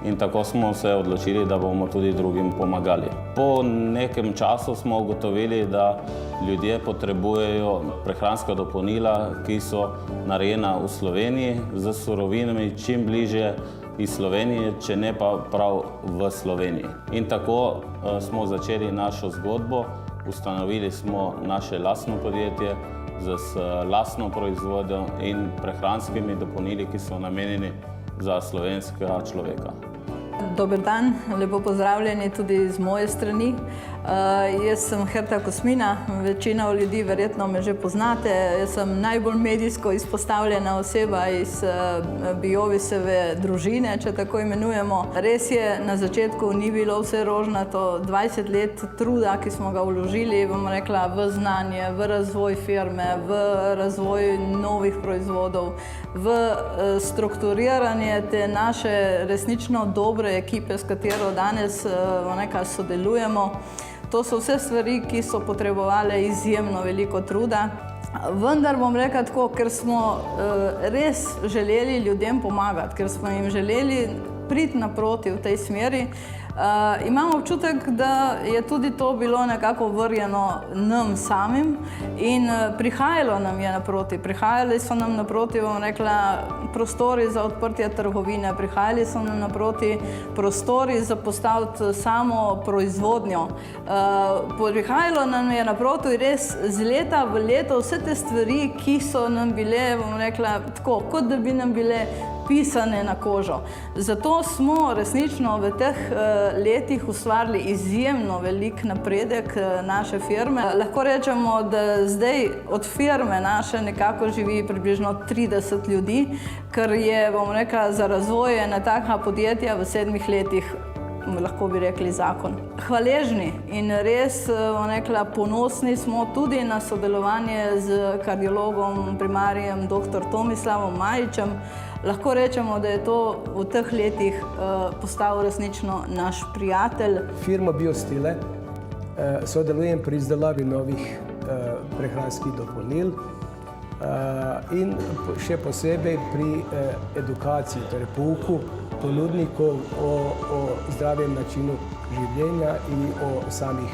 I: in tako smo se odločili, da bomo tudi drugim pomagali. Po nekem času smo ugotovili, da ljudje potrebujejo prehranska dopolnila, ki so narejena v Sloveniji, z surovinami čim bližje iz Slovenije, če ne pa prav v Sloveniji. In tako smo začeli našo zgodbo, ustanovili smo naše lastno podjetje z lastno proizvodnjo in prehranskimi dopolnili, ki so namenjeni za slovenskega človeka.
C: Dober dan, lepo pozdravljeni tudi z moje strani. Jaz sem Herta Kosmina, večina ljudi verjetno me že poznate. Jaz sem najbolj medijsko izpostavljena oseba iz Biovisove družine, če tako imenujemo. Res je, na začetku ni bilo vse rožnato, 20 let truda, ki smo ga vložili, bom rekla, v znanje, v razvoj firme, v razvoj novih proizvodov, v strukturiranje te naše resnično dobre ekipe, s katero danes sodelujemo. To so vse stvari, ki so potrebovale izjemno veliko truda. Vendar bom rekla tako, ker smo res želeli ljudem pomagati, ker smo jim želeli priti naproti v tej smeri, imam občutek, da je tudi to bilo nekako vrjeno nam samim in prihajalo nam je naproti. Prihajali so nam naproti, bom rekla, prostori za odprtje trgovine, prihajali so nam naproti prostori za postaviti samo proizvodnjo. Prihajalo nam je naproti res z leta v leto vse te stvari, ki so nam bile, bom rekla, tako, kot da bi nam bile pisane na kožo. Zato smo resnično v teh letih ustvarili izjemno velik napredek naše firme. Lahko rečemo, da zdaj od firme naše nekako živi približno 30 ljudi, kar je, bom rekla, za razvoj ena taka podjetja v 7 letih, lahko bi rekli, zakon. Hvaležni in res, bom rekla, ponosni smo tudi na sodelovanje z kardiologom primarjem dr. Tomislavom Majičem. Lahko rečemo, da je to v teh letih postal resnično naš prijatelj.
J: Firma Biostile sodelujem pri izdelavi novih prehranskih dopolnil in še posebej pri edukaciji, torej pouku ponudnikov o zdravem načinu življenja in o samih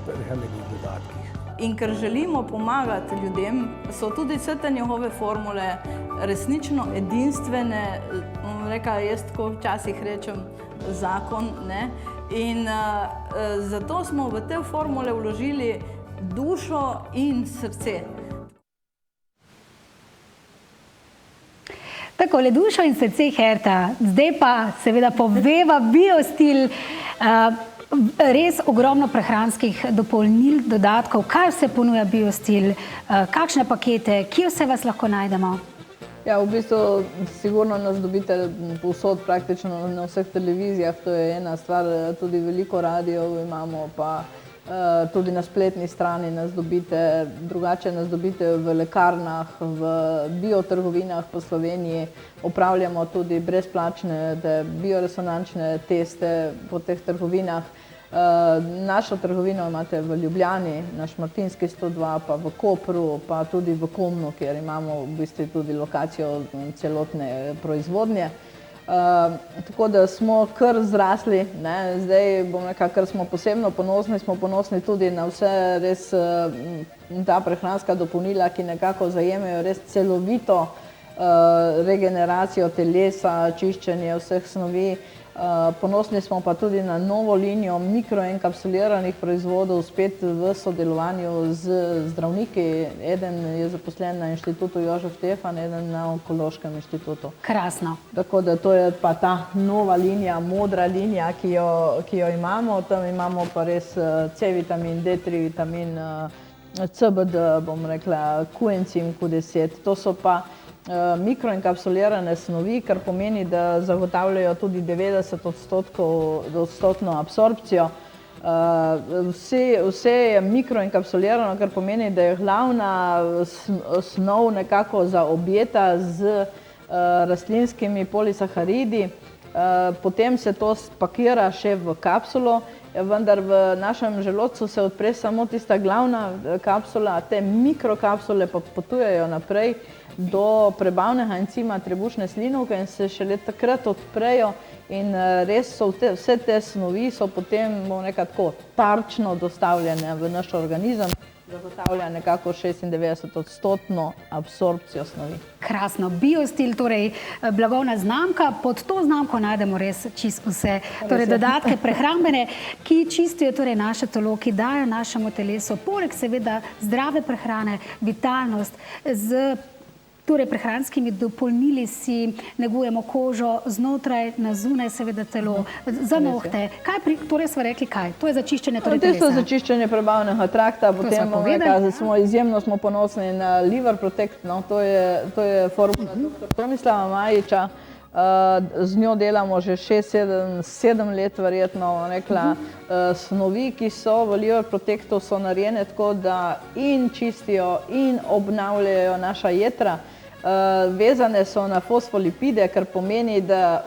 J: prehranskih dodatkih.
C: In ker želimo pomagati ljudem, so tudi vse te njihove formule resnično edinstvene, rekla, jaz tako včasih rečem, zakon, ne? In zato smo v te formule vložili dušo in srce.
B: Takole, dušo in srce, Herta. Zdaj pa seveda poveva Biostil, res ogromno prehranskih dopolnil, dodatkov. Kaj vse ponuja Biostil, kakšne pakete, kje vse vas lahko najdemo?
C: Ja, v bistvu sigurno nas dobite povsod, praktično na vseh televizijah, to je ena stvar, tudi veliko radijev imamo, pa tudi na spletni strani nas dobite, drugače nas dobite v lekarnah, v biotrgovinah po Sloveniji, opravljamo tudi brezplačne bioresonančne teste po teh trgovinah. Našo trgovino imate v Ljubljani, na Šmartinski 102, pa v Kopru, pa tudi v Komnu, kjer imamo v bistvu tudi lokacijo celotne proizvodnje. Tako da smo kar zrasli, ne? Zdaj bom rekla, kar smo posebno ponosni, smo ponosni tudi na vse res ta prehranska dopolnila, ki nekako zajemajo res celovito regeneracijo telesa, čiščenje vseh snovi. Ponosni smo pa tudi na novo linijo mikroenkapsuliranih proizvodov, spet v sodelovanju z zdravniki. Eden je zaposlen na inštitutu Jožef Stefan, eden na Onkološkem inštitutu.
B: Krasno.
C: Tako da to je pa ta nova linija, modra linija, ki jo imamo. Tam imamo pa res C-vitamin, D3 vitamin, CBD, bom rekla, koencim Q10. To so pa mikroenkapsulirane snovi, kar pomeni, da zagotavljajo tudi 90% absorpcijo. Vse je mikroenkapsulirano, kar pomeni, da je glavna snov nekako zaobjeta z rastlinskimi polisaharidi. Potem se to spakira še v kapsulo, vendar v našem želodcu se odpre samo tista glavna kapsula, te mikrokapsule pa potujejo naprej do prebavnega encima trebušne slinavke in se šele takrat odprejo in res so vse te snovi so potem, bom rekla tako, tarčno dostavljene v naš organizem. zagotavlja nekako 96% absorpcijo snovi.
B: Krasno. Biostil, torej blagovna znamka, pod to znamko najdemo res čisto vse. Torej dodatke prehrambene, ki čistijo torej naše telo, ki dajo našemu telesu, poleg seveda zdrave prehrane, vitalnost, z torej prehranskimi dopolnili si negujemo kožo znotraj, na zunaj seveda telo, za nohte. Torej smo rekli kaj? To je za čiščenje torej telesa?
C: To je za čiščenje prebavnega trakta, potem smo ponosni na Liver Protect, no, to je formula dr. Tomislava Majiča. Z njo delamo že 6-7 let verjetno, rekla, snovi, ki so v Liver Protectu, so narejene tako, da in čistijo in obnavljajo naša jetra. Vezane so na fosfolipide, kar pomeni, da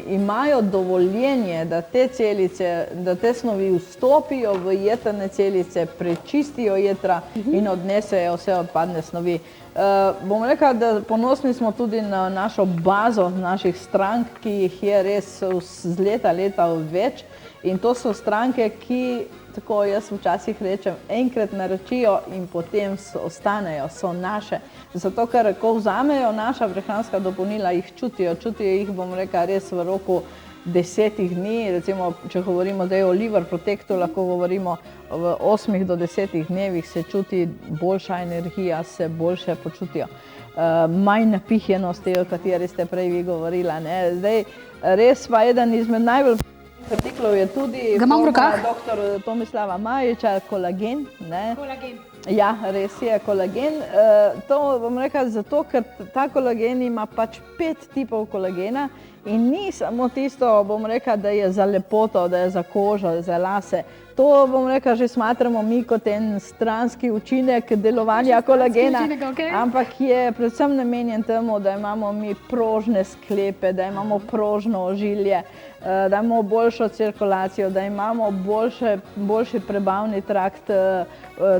C: imajo dovoljenje, da te celice, da te snovi vstopijo v jetrne celice, prečistijo jetra in odnesejo vse odpadne snovi. Bom rekla, da ponosni smo tudi na našo bazo naših strank, ki jih je res z leta več, in to so stranke, ki, tako jaz včasih rečem, enkrat naročijo in potem ostanejo, so naše. Zato, ker ko vzamejo naša prehranska dopolnila, jih čutijo jih, bom rekla, res v roku 10 dni, recimo, če govorimo zdaj o Liver Protectu, lahko govorimo v 8 do 10 dnevih se čuti boljša energija, se boljše počutijo. Manj napihjenosti, o kateri ste prej vi govorila. Zdaj, res pa eden izmed najbolj artiklov je tudi dr. Tomislava Majiča, kolagen.
B: Kolagen.
C: Ja, res je, kolagen. To bom rekla zato, ker ta kolagen ima pač 5 tipov kolagena in ni samo tisto, bom rekla, da je za lepoto, da je za kožo, za lase. To, bom rekla, že smatramo mi kot en stranski učinek delovanja kolagena, ampak je predvsem namenjen temu, da imamo mi prožne sklepe, da imamo prožno ožilje, da imamo boljšo cirkulacijo, da imamo boljši prebavni trakt,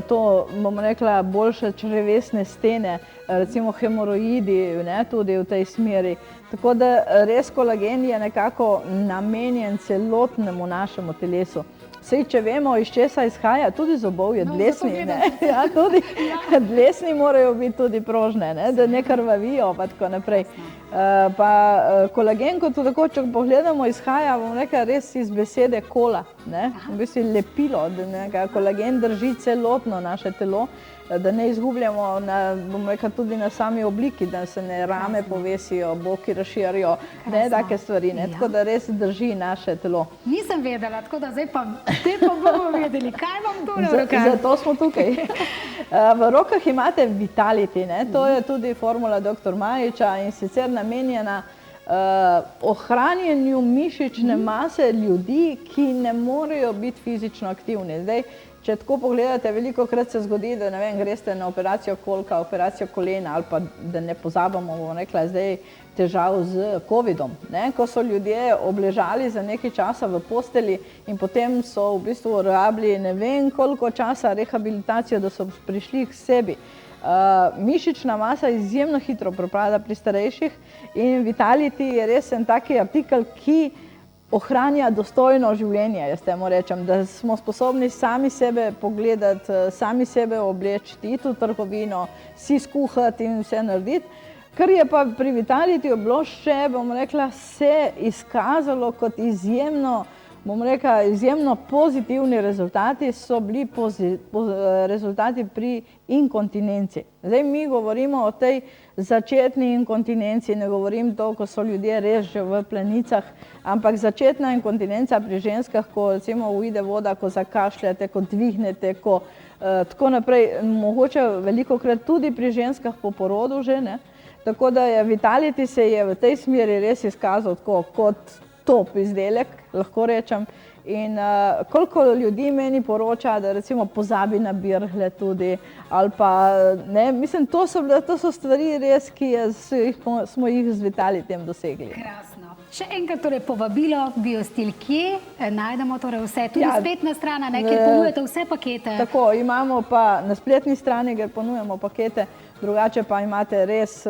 C: to, bom rekla, boljše črevesne stene, recimo hemoroidi, tudi v tej smeri. Tako da res kolagen je nekako namenjen celotnemu našemu telesu. Sej, če vemo, iz česa izhaja, tudi zobov je dlesni, ja, tudi dlesni morajo biti tudi prožne, da ne krvavijo, pa tako naprej. Pa kolagen, kot tako, če pogledamo, izhaja, bom rekla, res iz besede kola, v bistvu lepilo, da kolagen drži celotno naše telo, da ne izgubljamo, bom rekla, tudi na sami obliki, da se ne rame povesijo, boki razširijo, take stvari, tako da res drži naše telo.
B: Nisem vedela, tako da zdaj pa bomo vedeli, kaj vam to v rokah.
C: Zato smo tukaj. V rokah imate Vitality, to je tudi formula dr. Majiča in sicer namenjena ohranjanju mišične mase ljudi, ki ne morejo biti fizično aktivni. Zdaj, če tako pogledate, veliko krat se zgodi, da greste na operacijo kolka, operacijo kolena ali pa, da ne pozabamo, bom rekla, zdaj težav z COVID-om. Ko so ljudje obležali za nekaj časa v posteli in potem so v bistvu rabili ne vem koliko časa rehabilitacijo, da so prišli k sebi. Mišična masa izjemno hitro propada pri starejših in Vitality je res en taki artikel, ki ohranja dostojno življenje, jaz temu rečem, da smo sposobni sami sebe pogledati, sami sebe obleči, iti v trgovino, si skuhati in vse narediti. Kar je pa pri Vitality bilo še, bom rekla, se izkazalo kot izjemno, bom rekla, izjemno pozitivni rezultati, so bili rezultati pri inkontinenci. Zdaj mi govorimo o tej začetni inkontinenci, ne govorim to, ko so ljudje res že v plenicah, ampak začetna inkontinenca pri ženskah, ko recimo uide voda, ko zakašljate, ko dvignete, ko tako naprej, mogoče velikokrat tudi pri ženskah po porodu že, tako da je Vitality se je v tej smeri res izkazal tako kot top izdelek, lahko rečem. In koliko ljudi meni poroča, da recimo pozabi na birhle tudi, ali pa, mislim, to so stvari res, ki smo jih z Vitalityjem dosegli.
B: Krasno. Še enkrat torej povabilo, Biostil, kje najdemo torej vse, tudi spletna strana, kjer ponujete vse pakete.
C: Tako, imamo pa na spletni strani, kjer ponujemo pakete, drugače pa imate res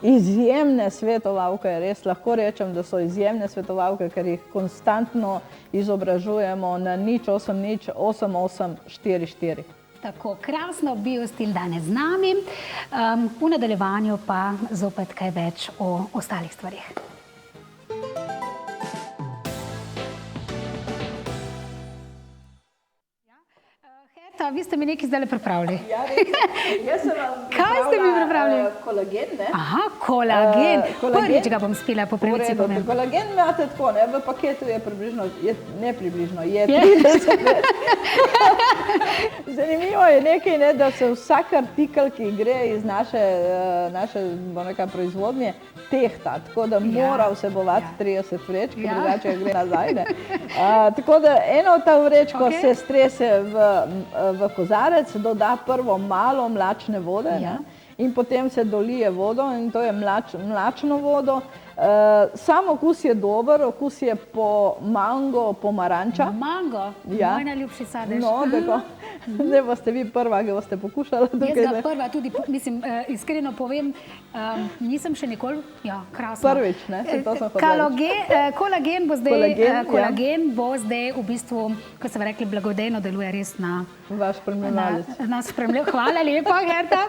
C: izjemne svetovalke, res lahko rečem, da so izjemne svetovalke, ker jih konstantno izobražujemo na 080 88 44.
B: Tako krasno bil stil danes z nami. V nadaljevanju pa zopet kaj več o ostalih stvarih. Herta, vi ste mi nekaj zdaj pripravili.
C: Ja, jaz sem vam
B: Kaj ste mi pripravili?
C: Kolagen, ne?
B: Aha, kolagen.
C: Kolagen.
B: Prvič ga bom spila po pravici povem.
C: Kolagen imate tako, ne? V paketu je približno, je 30 več. Zanimivo je nekaj, ne, da se vsak artikel, ki gre iz naše bom rekla, proizvodnje, tehta, tako da mora vsebovati 30 vrečk, drugače gre nazaj. Ne? Tako da eno ta vrečko se strese v kozarec, doda prvo malo mlačne vode, ne? In potem se dolije vodo in to je mlačno vodo. Sam okus je dober, okus je po mango, pomaranča.
B: Mango?
C: Ja.
B: Moj najljubši sadež.
C: No, tako. Zdaj boste vi prva, ki boste pokušala.
B: Jaz ga prva tudi, mislim, iskreno povem, nisem še nikoli, ja, krasno.
C: Prvič, ne, se to sem hodila reči.
B: Kolagen bo zdaj v bistvu, ko so rekli, blagodejno deluje res na
C: vaš spremljevalec.
B: Hvala lepa, Herta.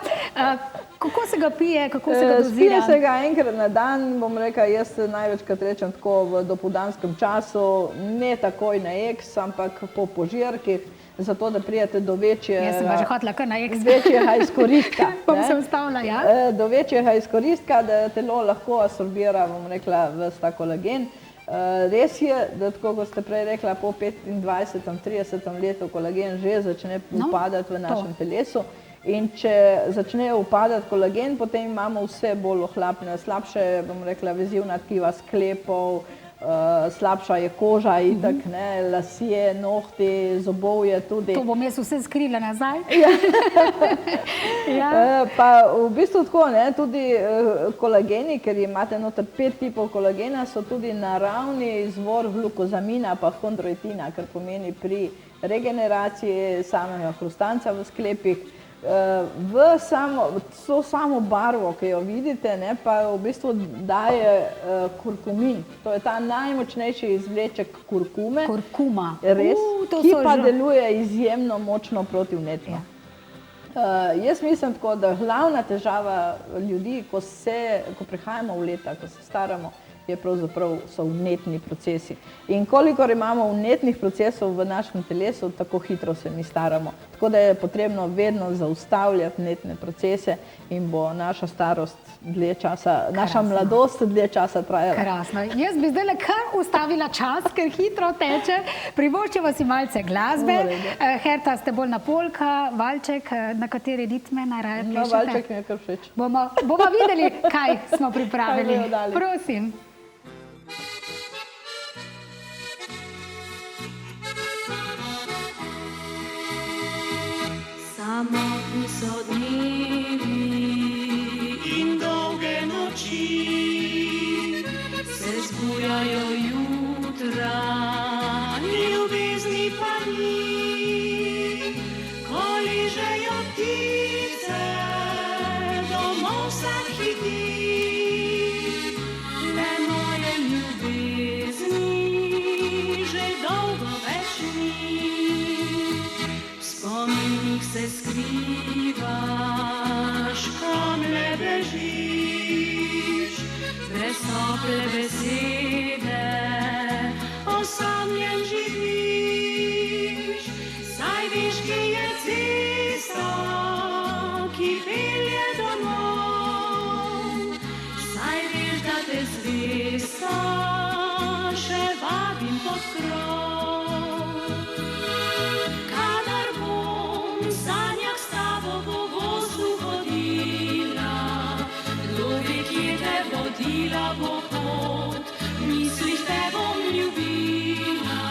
B: Kako se ga pije, kako se ga dozira?
C: Spije se ga enkrat na dan, bom rekla, jaz največkrat rečem tako v dopoldanskem času, ne takoj na eks, ampak po požirkih, zato da prijete do večjega...
B: Jaz sem pa že hotela kar na eks.
C: Večjega izkoristka.
B: Bom se ustavila, ja.
C: Do večjega izkoristka, da telo lahko absorbira, bom rekla, ves ta kolagen. Res je, da tako kot ste prej rekla, po 25. 30. letu kolagen že začne upadati v našem telesu. In če začne upadati kolagen, potem imamo vse bolj ohlapne, slabše, bom rekla, vezivna tkiva sklepov, slabša je koža, itak, ne, lasje, nohti, zobovje tudi.
B: To bom jaz vse skrila nazaj.
C: Pa v bistvu tako, ne, tudi kolageni, ker imate noter 5 tipov kolagena, so tudi naravni izvor glukozamina pa chondroitina, kar pomeni pri regeneraciji samega hrustanca v sklepih. Samo barvo, ki jo vidite, ne, pa v bistvu daje kurkumin. To je ta najmočnejši izvleček kurkume.
B: Kurkuma.
C: Res, ki pa deluje izjemno močno protivnetno. Jaz mislim tako, da glavna težava ljudi, ko prihajamo v leta, ko se staramo, so vnetni procesi. In kolikor imamo vnetnih procesov v našem telesu, tako hitro se mi staramo. Tako da je potrebno vedno zaustavljati vnetne procese in bo naša starost dlje časa, naša mladost dlje časa trajala.
B: Krasno. Jaz bi zdaj kar ustavila čas, ker hitro teče. Privoščimo si malce glasbe. Herta, ste bolj na polka, valček, na kateri ritme najraje plešete?
C: No, valček mi je kar všeč.
B: Bomo videli, kaj smo pripravili. Prosim.
A: Samotni so dnevi in dolge noči, se zbujajo jutra, ljubezni pa ni. Ko ližejo ptice, domov vsak hiti, le moje ljubezni že dolgo več ni. Spominih se skrivaš, kamle bežiš, brez tople besede, osamljen živiš. Saj veš, kje je cesta, ki pelje domov, saj veš, da te zvesta še vabim pod krov. Vodila bo pot, mislih te bom ljubila.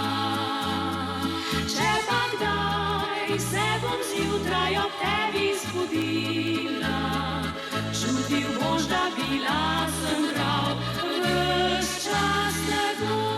A: Če pa kdaj se bom zjutraj ob tebi zbudila, čutil boš, da bila sem prav ves čas tvoj.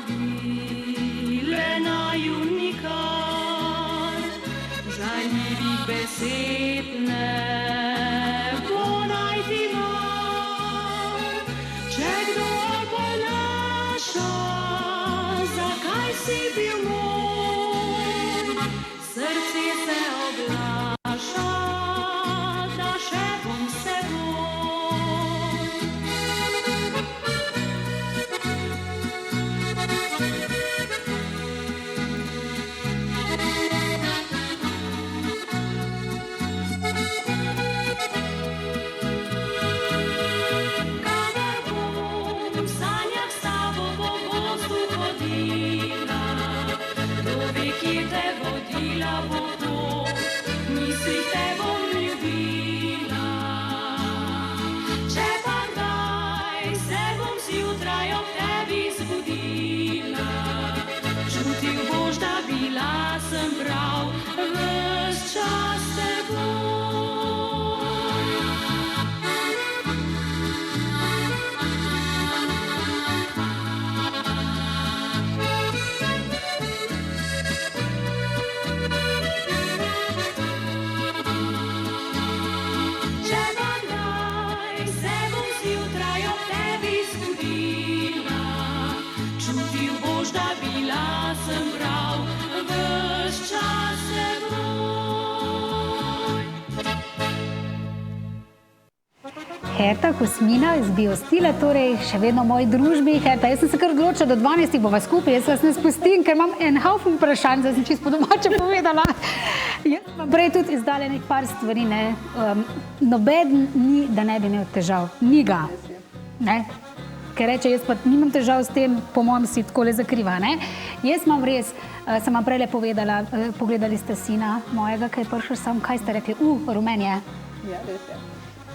A: pozabi, le naju nikar, žaljivih besed ne bo najti mar. Če kdo oponaša, zakaj si bil moj, srce se oglaša, da še bom s teboj. Kadar bom v sanjah s tabo po gozdu hodila, kdo ve, kje te vodila bo pot, mislih te bom ljubila. Če pa kdaj se bom zjutraj ob tebi zbudila, čutil boš, da bila sem prav ves čas s teboj. Če pa kdaj se bom zjutraj ob tebi zbudila, čutil boš, da bila sem prav ves čas s teboj.
B: Herta Kosmina iz Biostila, torej še vedno v moji družbi. Herta, jaz sem se kar odločila, do 12 bova skupaj, jaz vas ne spustim, ker imam en haufen vprašanj, zdaj sem čisto po domače povedala. Jaz sem prej tudi izdala nek par stvari, ne. Noben ni, da ne bi imel težav. Ni ga. Ne? Ker reče, jaz pa nimam težav s tem, po mojem si takole zakriva, ne. Jaz imam res, sem vam prejle povedala, pogledali ste sina mojega, ki je prišel sam, kaj ste rekli? Rumen je.
C: Ja, res je.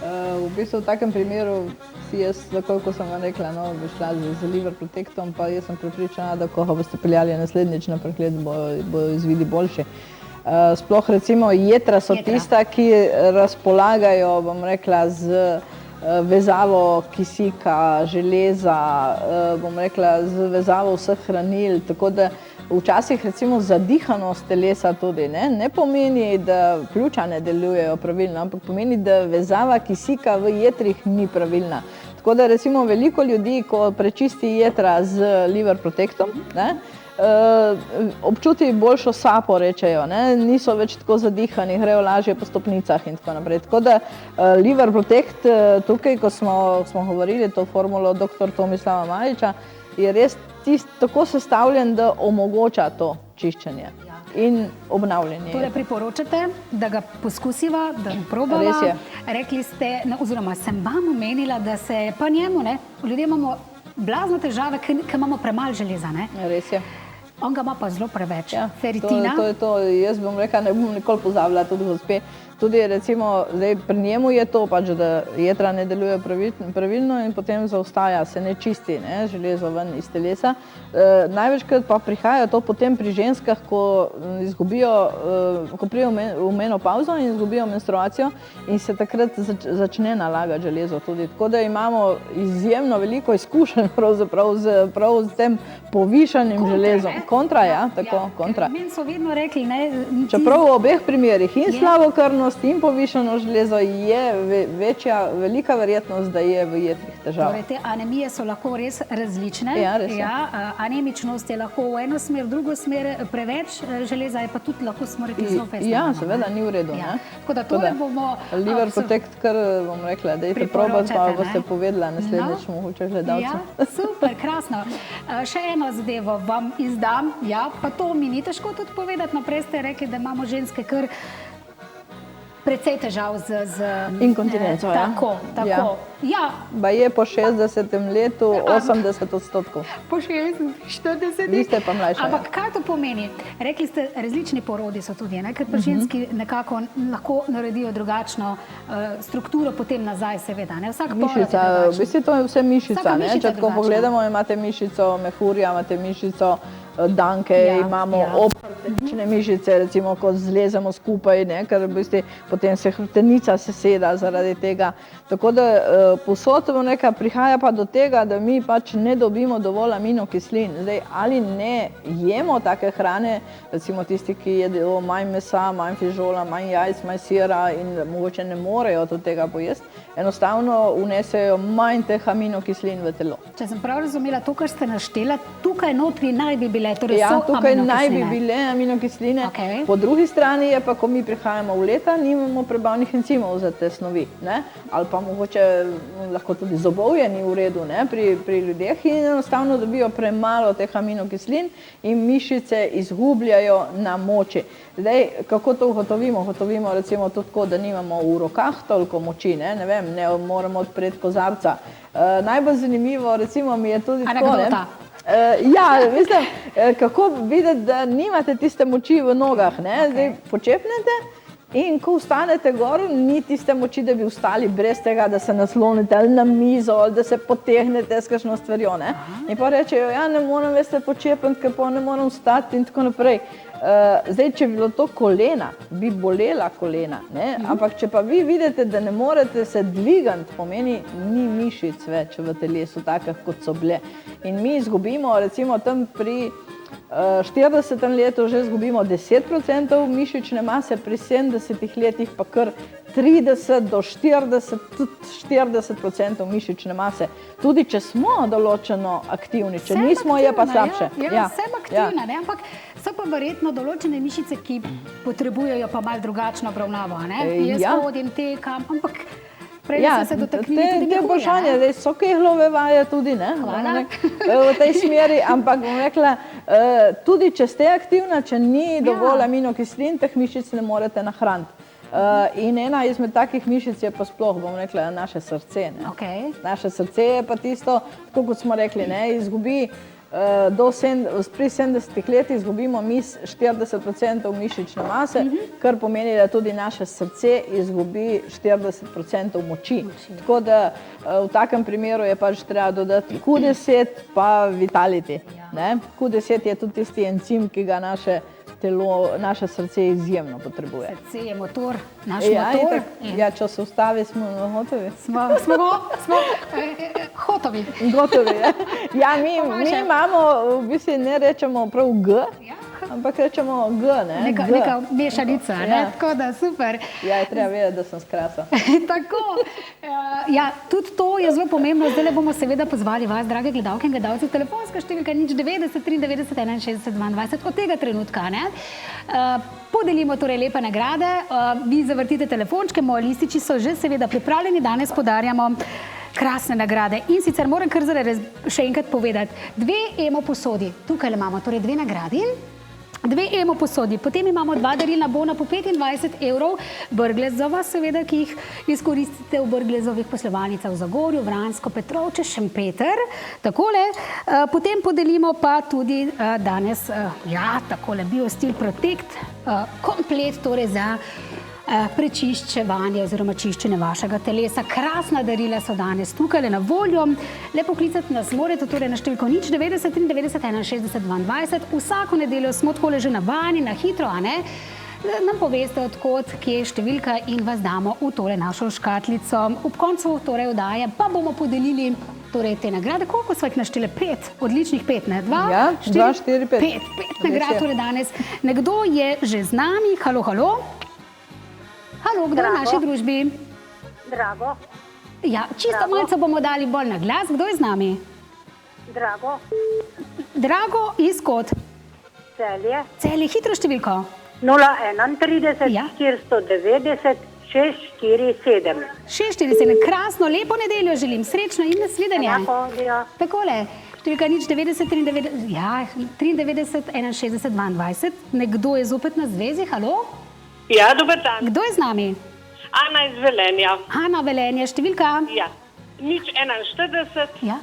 C: V bistvu v takem primeru si jaz, takoj ko sem vam rekla, no, bi šla z Liver Protectom, pa jaz sem prepričana, da ko ga boste peljali naslednjič na pregled, bojo izvidi boljši. Sploh recimo jetra so tista, ki razpolagajo, bom rekla, z vezavo kisika, železa, bom rekla, z vezavo vseh hranil, tako da včasih recimo zadihanost telesa tudi ne pomeni, da pljuča ne delujejo pravilno, ampak pomeni, da vezava kisika v jetrih ni pravilna. Tako da recimo veliko ljudi, ko prečisti jetra z Liver Protectom, občuti boljšo sapo, rečejo, niso več tako zadihani, grejo lažje po stopnicah in tako naprej. Tako da Liver Protect tukaj, ko smo govorili to formulo dr. Tomislava Mariča, je res tako sestavljen, da omogoča to čiščenje in obnavljanje.
B: Torej priporočate, da ga poskusiva, da probava.
C: Res je.
B: Rekli ste, oziroma sem vam omenila, da se pa njemu, ljudje imamo blazno težave, ker imamo premalo železa, ne?
C: Res je.
B: On ga ima pa zelo preveč.
C: Ja,
B: Feritina.
C: To je to, jaz bom rekla, ne bom nikoli pozabila tudi gospe. Tudi recimo, zdaj pri njemu je to pač, da jetra ne deluje pravilno in potem zaostaja, se ne čisti, železo ven iz telesa. Največkrat pa prihaja to potem pri ženskah, ko prijo v menopavzo in izgubijo menstruacijo in se takrat začne nalagati železo tudi. Tako da imamo izjemno veliko izkušenj pravzaprav z tem povišanim železom. Kontra, ja, tako, kontra.
B: Meni so vedno rekli,
C: čeprav v obeh primerih in slavokrvnost in povišano železo je velika verjetnost, da je v jetrih težava.
B: Torej, te anemije so lahko res različne.
C: Ja, res je.
B: Anemičnost je lahko v eno smer, v drugo smer, preveč železa je pa tudi lahko smrti zelo festno.
C: Ja, seveda, ni v redu.
B: Tako da tole bomo...
C: Liver Protect, kar bom rekla, dajte probati, pa boste povedala naslednjič mogoče gledalcem.
B: Ja, super, krasno. Še eno zadevo vam izdam, pa to mi ni težko tudi povedati, naprej ste rekli, da imamo ženske kar precej težav z
C: inkontinenco.
B: Tako. Ja.
C: Ba je po 60. letu 80%.
B: Po 40.
C: Vi ste pa mlajša.
B: Ampak kaj to pomeni? Rekli ste, različni porodi so tudi, ker pa ženski nekako lahko naredijo drugačno strukturo potem nazaj, seveda. Vsak porod je drugačen.
C: V bistvu to je vse mišica. Če tako pogledamo, imate mišico mehurja, imate mišico danke, imamo oprtečne mišice, recimo, ko zlezemo skupaj, ne, ker v bistvu potem se hrbtenica seseda zaradi tega. Tako da povsod prihaja pa do tega, da mi pač ne dobimo dovolj aminokislin. Zdaj, ali ne jemo take hrane, recimo tisti, ki jedo manj mesa, manj fižola, manj jajc, manj sira in mogoče ne morejo od tega pojesti, enostavno vnesejo manj teh aminokislin v telo.
B: Če sem prav razumela, to, kar ste naštela, tukaj notri naj bi bile, torej
C: Ja,
B: so
C: tukaj
B: aminokisline.
C: naj bi bile aminokisline.
B: Okej.
C: Po drugi strani je pa, ko mi prihajamo v leta, nimamo prebavnih encimov za te snovi, ne? Ali pa mogoče lahko tudi zobovje ni v redu, ne? Pri ljudeh in enostavno dobijo premalo teh aminokislin in mišice izgubljajo na moči. Zdaj, kako to ugotovimo? Ugotovimo recimo tudi tako, da nimamo v rokah toliko moči, ne vem, ne moramo odpreti kozarca. Najbolj zanimivo recimo mi je tudi tako, ne?
B: Anekdota.
C: Ja, mislim, kako videti, da nimate tiste moči v nogah, ne? Zdaj počepnete in ko vstanete gor, ni tiste moči, da bi vstali brez tega, da se naslonite ali na mizo ali da se potegnete s kakšno stvarjo, ne? In pa rečejo, ja, ne morem, veste, počepniti, ker pa ne morem vstati in tako naprej. Zdaj, če bi bilo to kolena, bi bolela kolena, ne? Ampak če pa vi vidite, da ne morete se dvigati, pomeni, ni mišic več v telesu takih, kot so bile. In mi izgubimo, recimo tam pri 40. letu že izgubimo 10% mišične mase, pri 70 letih pa kar 30 do 40, tudi 40% mišične mase. Tudi če smo določeno aktivni, če nismo, je pa slabše.
B: Ja, sem aktivna, ne? Ampak so pa verjetno določene mišice, ki potrebujejo pa malo drugačno obravnavo, ne? Jaz hodim, tekam, ampak prej so se dotaknili tudi
C: te vprašanja, zdaj so kehlove vaje tudi, ne?
B: Hvala.
C: V tej smeri, ampak bom rekla, tudi če ste aktivna, če ni dovolj aminokislin, teh mišic ne morete nahraniti. In ena izmed takih mišic je pa sploh, bom rekla, naše srce. Naše srce je pa tisto, tako kot smo rekli, izgubi pri 70 letih izgubimo mi 40% mišične mase, kar pomeni, da tudi naše srce izgubi 40% moči. Tako da v takem primeru je pač treba dodati Q10 pa Vitality. Q10 je tudi tisti encim, ki ga naše telo, naše srce izjemno potrebuje.
B: Srce je motor, naš motor.
C: Ja, če se ustavi, smo gotovi.
B: Smo hotovi.
C: Gotovi, ja. Mi imamo, v bistvu ne rečemo prav G, ampak rečemo G, ne?
B: Neka mešanica, ne? Tako da, super.
C: Ja, je treba vedeti, da sem skrasa.
B: Tako. Ja, tudi to je zelo pomembno. Zdaj bomo seveda pozvali vas, drage gledalke in gledalci, telefonska številka 090 93 61 22 od tega trenutka, ne? Podelimo torej lepe nagrade, vi zavrtite telefončke, moji lističi so že seveda pripravljeni, danes podarjamo krasne nagrade. In sicer moram kar še enkrat povedati, 2 emo posodi, tukaj imamo torej 2 nagradi, 2 emo posodi, potem imamo 2 darilna bona po 25 €, Brglezova seveda, ki jih izkoristite v Brglezovih poslovalnicah v Zagorju, Vransko, Petrovče, Šempeter, takole, potem podelimo pa tudi danes, takole, BioStil Protect, komplet torej za prečiščevanje oziroma čiščenje vašega telesa. Krasna darila so danes tukaj na voljo. Le poklicati nas morate torej na številko 090 93 61 22. Vsako nedeljo smo takole že navajeni, na hitro, a ne? Nam poveste, odkot, kje je številka in vas damo v tole našo škatlico. Ob koncu torej oddaje pa bomo podelili torej te nagrade. Koliko smo jih našteli? 5, odličnih 5, ne? 2, 4, 5. 5 nagrad torej danes. Nekdo je že z nami. Halo, halo. Halo, kdo je v naši družbi?
K: Drago.
B: Ja, čisto malce bomo dali bolj na glas. Kdo je z nami?
K: Drago.
B: Drago, izkot?
K: Celje.
B: Celje, hitro številko.
K: 031 490 647.
B: 647, krasno, lepo nedeljo želim, srečno in nasvidenje. Takole, številka 090 93 61 22. Nekdo je zopet na zvezi, halo?
L: Ja, dober dan.
B: Kdo je z nami?
L: Ana iz Velenja.
B: Ana Velenja, številka?
L: Ja, 041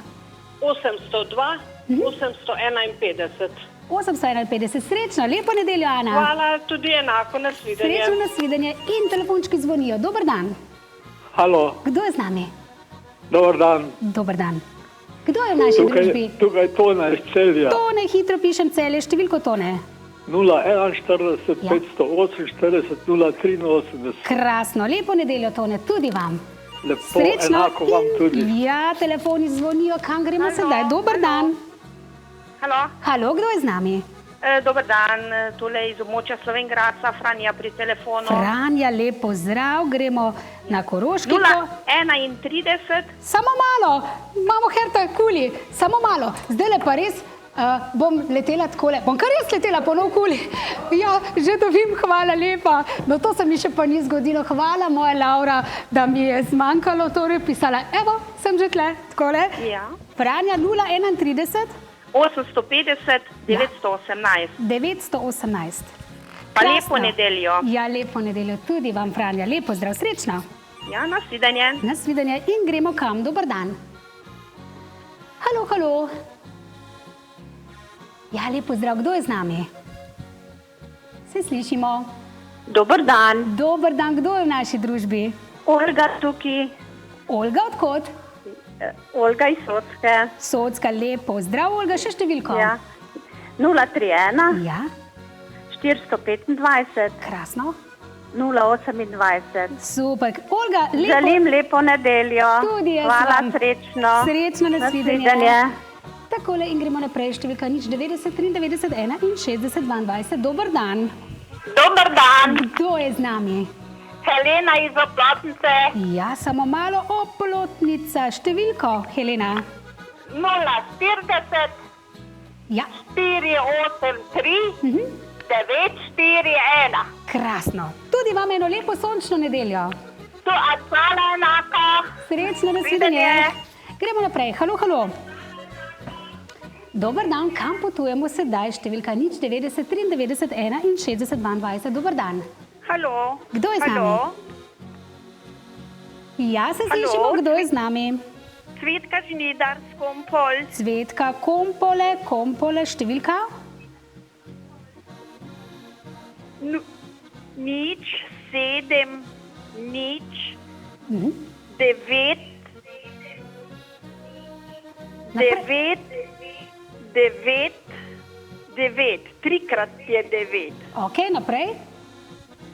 L: 802 851.
B: 851, srečno, lepo nedeljo, Ana.
L: Hvala, tudi enako, nasvidenje.
B: Srečno, nasvidenje in telefončki zvonijo. Dober dan.
M: Halo.
B: Kdo je z nami?
M: Dober dan.
B: Dober dan. Kdo je v naši družbi?
M: Tukaj Tone iz Celja.
B: Tone, hitro pišem Celje, številko Tone.
M: 041 548 083.
B: Krasno, lepo nedeljo, Tone, tudi vam.
M: Lepo, enako vam tudi.
B: Ja, telefoni zvonijo, kam gremo sedaj? Dober dan. Halo, kdo je z nami?
N: Dober dan, tole iz območja Slovenj Gradca, Franja pri telefonu.
B: Franja, lep pozdrav, gremo na Koroški.
N: 031.
B: Samo malo, imamo Herta Kuli, samo malo. Zdajle pa res bom letela takole, bom kar res letela po nov Kuli. Ja, že dobim, hvala lepa. No to se mi še pa ni zgodilo. Hvala moja Laura, da mi je zmanjkalo, torej pisala. Evo, sem že tle, takole.
N: Ja.
B: Franja 031
N: 850 918.
B: 918.
N: Pa lepo nedeljo.
B: Ja, lepo nedeljo tudi vam, Franja. Lep pozdrav, srečno.
N: Ja, nasvidenje.
B: Nasvidenje in gremo kam? Dober dan. Halo, halo. Ja, lep pozdrav, kdo je z nami? Se slišimo.
N: Dober dan.
B: Dober dan, kdo je v naši družbi?
N: Olga tukaj.
B: Olga, odkot?
N: Olga iz Socke.
B: Socka, lep pozdrav, Olga, še številko.
N: Ja. 031.
B: Ja.
N: 425.
B: Krasno.
N: 028.
B: Super. Olga, lepo.
N: Želim lepo nedeljo.
B: Tudi jaz
N: Hvala,
B: vam.
N: srečno.
B: Srečno, nasvidenje. Takole in gremo naprej, številka 090 93 61 22. Dober dan.
N: Dober dan.
B: Kdo je z nami?
N: Helena iz Oplotnice.
B: Ja, samo malo Oplotnica. Številko, Helena.
N: 040.
B: Ja.
N: 483. 941.
B: Krasno. Tudi vam eno lepo sončno nedeljo.
N: To hvala enako.
B: Srečno, nasvidenje. Gremo naprej. Halo, halo. Dober dan, kam potujemo sedaj? Številka 090 93 61 22. Dober dan.
N: Halo.
B: Kdo je z nami? Ja, se slišimo, kdo je z nami?
N: Cvetka Žnidar z Kompol.
B: Cvetka Kompole, številka?
N: 07 9 9. Trikrat je 9.
B: Ok, naprej.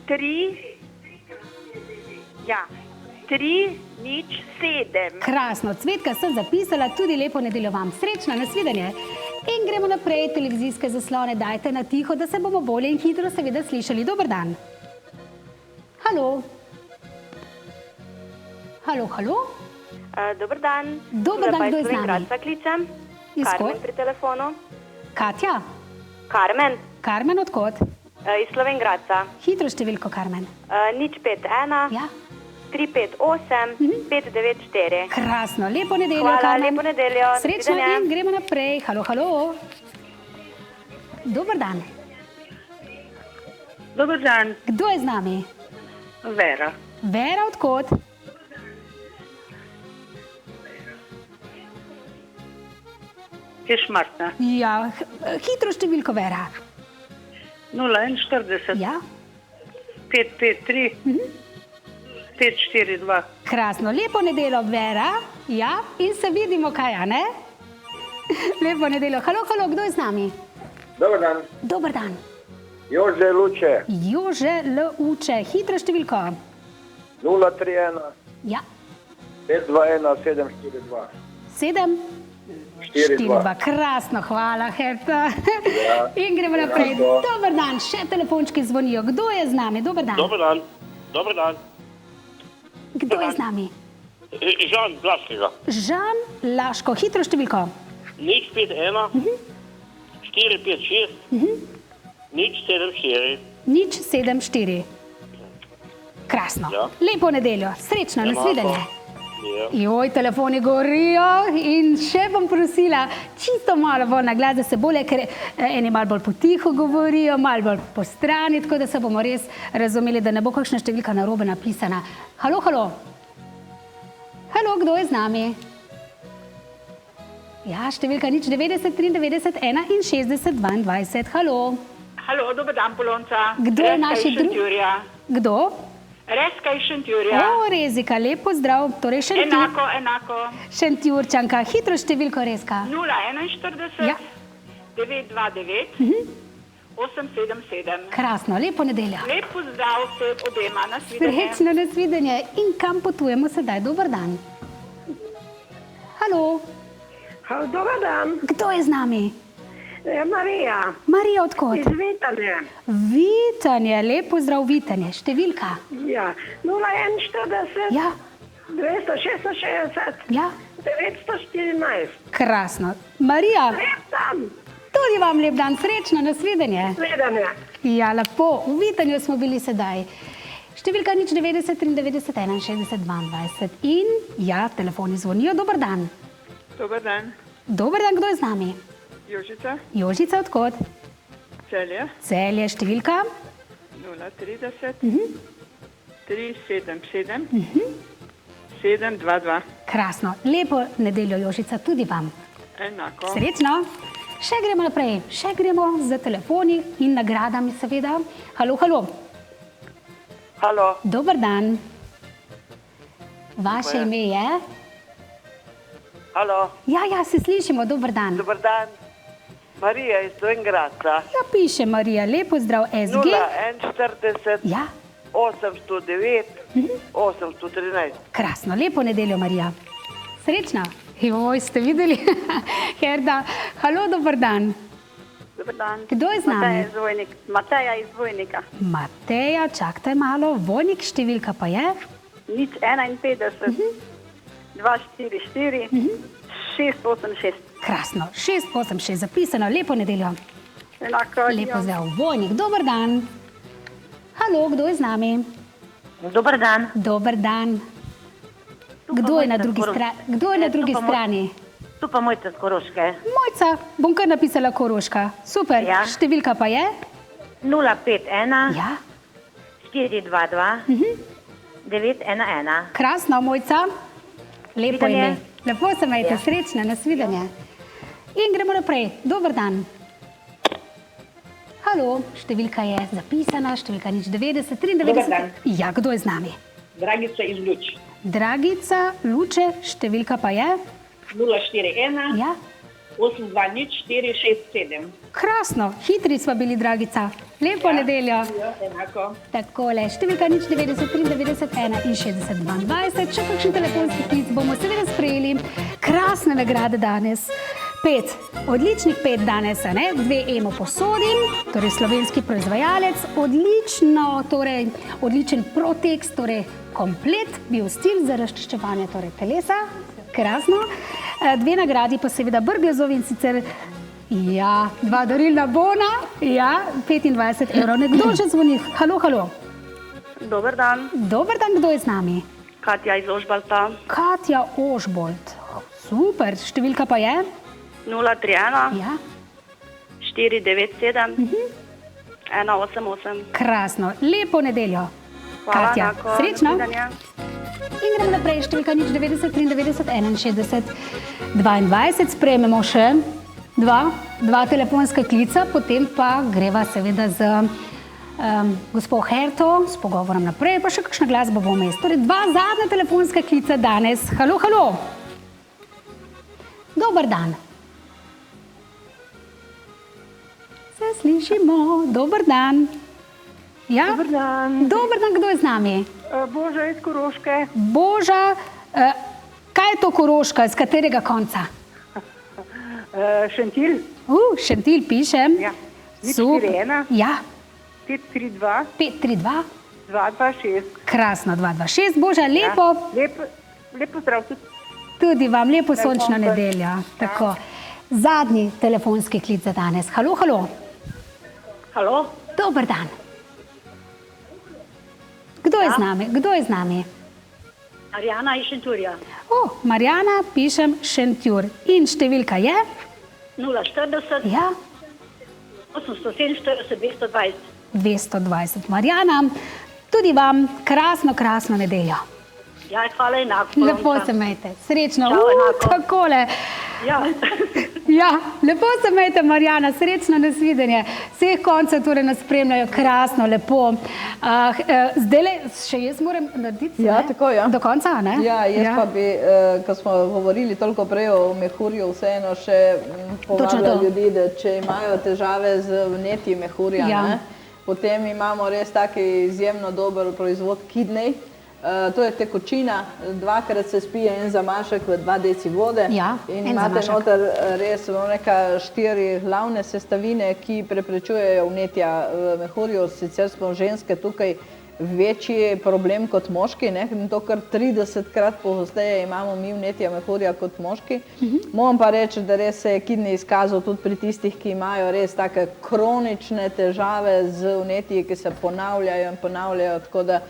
N: 307.
B: Krasno, Cvetka sem zapisala, tudi lepo nedeljo vam. Srečno, nasvidenje. In gremo naprej, televizijske zaslone dajte na tiho, da se bomo bolje in hitro seveda slišali. Dober dan. Halo. Halo, halo.
N: Dober dan.
B: Dober dan, kdo je z nami?
N: Gradca kličem. Karmen pri telefonu.
B: Katja?
N: Karmen.
B: Karmen, odkot?
N: Iz Slovenj Gradca.
B: Hitro številko, Karmen.
N: 051.
B: Ja.
N: 358 594.
B: Krasno, lepo nedeljo,
N: Hvala,
B: Karmen.
N: lepo nedeljo.
B: Srečno in gremo naprej. Halo, halo. Dober dan.
L: Dober dan.
B: Kdo je z nami?
L: Vera.
B: Vera, odkot?
L: Kešmartna.
B: Ja, hitro številko, Vera.
L: 041.
B: Ja.
L: 553. 542.
B: Krasno, lepo nedeljo, Vera. Ja, in se vidimo kaj, a ne? Lepo nedeljo. Halo, halo, kdo je z nami?
O: Dober dan.
B: Dober dan.
O: Jože Luče.
B: Jože Luče, hitro številko.
O: 031.
B: Ja.
O: 521 742.
B: 7? 4-2. Krasno, hvala, Herta. Ja. In gremo naprej. Dober dan, še telefončki zvonijo. Kdo je z nami? Dober dan.
P: Dober dan. Dober dan.
B: Kdo je z nami?
P: Žan Laškega.
B: Žan Laško, hitro številko.
P: 051 456 074.
B: 074. Krasno. Ja. Lepo nedeljo. Srečno, nasvidenje. Joj, telefoni gorijo in še bom prosila čisto malo bolj na glas, da se bolje, ker eni malo bolj potiho govorijo, malo bolj po strani, tako da se bomo res razumeli, da ne bo kakšna številka narobe napisana. Halo, halo. Halo, kdo je z nami? Ja, številka 090 93 61 22. Halo.
Q: Halo, dober dan, Polonca.
B: Kdo je naši drugi? Kdo?
Q: Rezka iz Šentjurja.
B: O, Rezika, lepo zdrav. Torej
Q: Enako.
B: Šentjurčanka, hitro številko Rezka.
Q: 041
B: Ja.
Q: 929 877.
B: Krasno, lepo nedeljo.
Q: Lep pozdrav vsem obema, nasvidenje.
B: Srečno nasvidenje. In kam potujemo sedaj? Dober dan. Halo.
K: Dobar dan.
B: Kdo je z nami?
K: Marija.
B: Marija, odkot?
K: Iz Vitanje.
B: Vitanje, lepo zdrav Vitanje. Številka?
K: Ja, 041
B: Ja.
K: 266
B: Ja.
K: 914.
B: Krasno. Marija,
K: Lep dan.
B: tudi vam lep dan, srečno nasvidenje.
K: Nasvidenje.
B: Ja, lepo. V Vitanju smo bili sedaj. Številka 090 93 61 22. In ja, telefoni zvonijo. Dober dan.
L: Dobar dan.
B: Dober dan, kdo je z nami?
L: Jožica,
B: Jožica, odkot?
L: Celje,
B: Celje, številka?
L: 030 377 722.
B: Krasno. Lepo nedeljo, Jožica, tudi vam.
L: Enako.
B: Srečno. Še gremo naprej. Še gremo za telefoni in nagradami, seveda. Halo, halo.
R: Halo.
B: Dober dan. Vaše ime je?
R: Halo.
B: Ja, se slišimo. Dober dan.
R: Dobar dan. Marija iz Slovenj
B: Ja, piše Marija. Lepo zdrav, SG.
R: 041
B: Ja.
R: 809 813.
B: Krasno. Lepo nedeljo, Marija. Srečno. Joj, ste videli? Herda. Halo, dober dan.
S: Dobar dan.
B: Kdo je z nami?
S: Mateja iz Vojnika.
B: Mateja, čakajte malo. Vojnik, številka pa je?
S: 051 244 686.
B: Krasno. 686 zapisano. Lepo nedeljo.
S: Enako.
B: Lepo zdrav. Vojnik, dober dan. Halo, kdo je z nami?
T: Dober dan.
B: Dober dan. Kdo je na drugi strani? Kdo je na drugi strani?
T: Tu pa Mojca z Koroške.
B: Mojca, bom kar napisala Koroška. Super.
T: Ja.
B: Številka pa je?
T: 051
B: Ja.
T: 422 911.
B: Krasno, Mojca. Lepo
T: Nasvidenje.
B: ime. Lepo se majte,
T: Ja.
B: srečno, nasvidenje. In gremo naprej. Dober dan. Halo, številka je zapisana, številka 090 93.
U: Dober dan.
B: Ja, kdo je z nami?
U: Dragica iz Luč.
B: Dragica, Luče, številka pa je?
U: 041
B: Ja.
U: 820 467.
B: Krasno, hitri smo bili, Dragica. Lepo nedeljo.
U: Ja, enako.
B: Takole, številka 090 93 61 22. Če kakšen telefonski klic bomo seveda sprejeli. Krasne nagrade danes. 5, odličnih 5 danes, a ne? 2 emo posodim, torej slovenski proizvajalec, odličen Protex, torej komplet, biostil za razčiščevanje torej telesa, krasno. 2 nagradi pa seveda Brglezovi in sicer, ja, 2 darilna bona, ja, 25 evrov. Nekdo že zvoni. Halo, halo.
S: Dober dan.
B: Dober dan, kdo je z nami?
S: Katja iz Ožbalta.
B: Katja Ožbolt. Super, številka pa je?
S: 031
B: Ja.
S: 497 188.
B: Krasno, lepo nedeljo.
S: Hvala,
B: Katja,
S: enako.
B: srečno.
S: Nasvidenje.
B: In gremo naprej, številka 090 93 61 22. Sprejmemo še dva telefonska klica, potem pa greva seveda z gospod Herto s pogovorom naprej, pa še kakšna glasba bo vmes. Torej 2 zadnja telefonska klica danes. Halo, halo. Dober dan. Se slišimo. Dober dan. Ja?
K: Dober dan.
B: Dober dan, kdo je z nami?
K: Boža iz Koroške.
B: Boža, kaj je to Koroška, z katerega konca?
K: Šentilj.
B: Šentilj pišem.
K: Ja.
B: Super.
K: 041
B: Ja.
K: 532
B: 532
K: 226.
B: Krasno, 226. Boža, lepo.
K: Ja. Lepo zdrav tudi.
B: Tudi vam lepo
K: Lepo
B: sončno
K: konec.
B: nedeljo. Tako. Zadnji telefonski klic za danes. Halo, halo.
S: Halo.
B: Dober dan. Kdo je z nami? Kdo je z nami?
S: Marjana iz Šentjurja.
B: Marjana, pišem Šentjur. In številka je?
S: 040
B: Ja.
S: 847 220.
B: 220. Marjana, tudi vam krasno nedeljo.
S: Ja, hvala enako.
B: Lepo se imejte. Srečno.
S: Čau, enako.
B: Takole.
S: Ja.
B: Ja, lepo se imejte, Marjana, srečno nasvidenje. Vseh koncev torej nas spremljajo krasno, lepo. Zdajle, še jaz moram narediti
C: tako,
B: do konca, ne?
C: Ja, jaz pa bi, ko smo govorili toliko prej o mehurju, vseeno še povabila ljudi, da če imajo težave z vnetji mehurja, ne, potem imamo res taki izjemno dober proizvod kidney. To je tekočina, 2-krat se spije en zamašek v 2 deci vode in imate noter res 4 glavne sestavine, ki preprečujejo vnetja v mehurju. Sicer smo ženske tukaj večji problem kot moški, to kar 30-krat pogosteje imamo mi vnetja mehurja kot moški. Moram pa reči, da res se je kidney izkazal tudi pri tistih, ki imajo res take kronične težave z vnetji, ki se ponavljajo in ponavljajo, tako da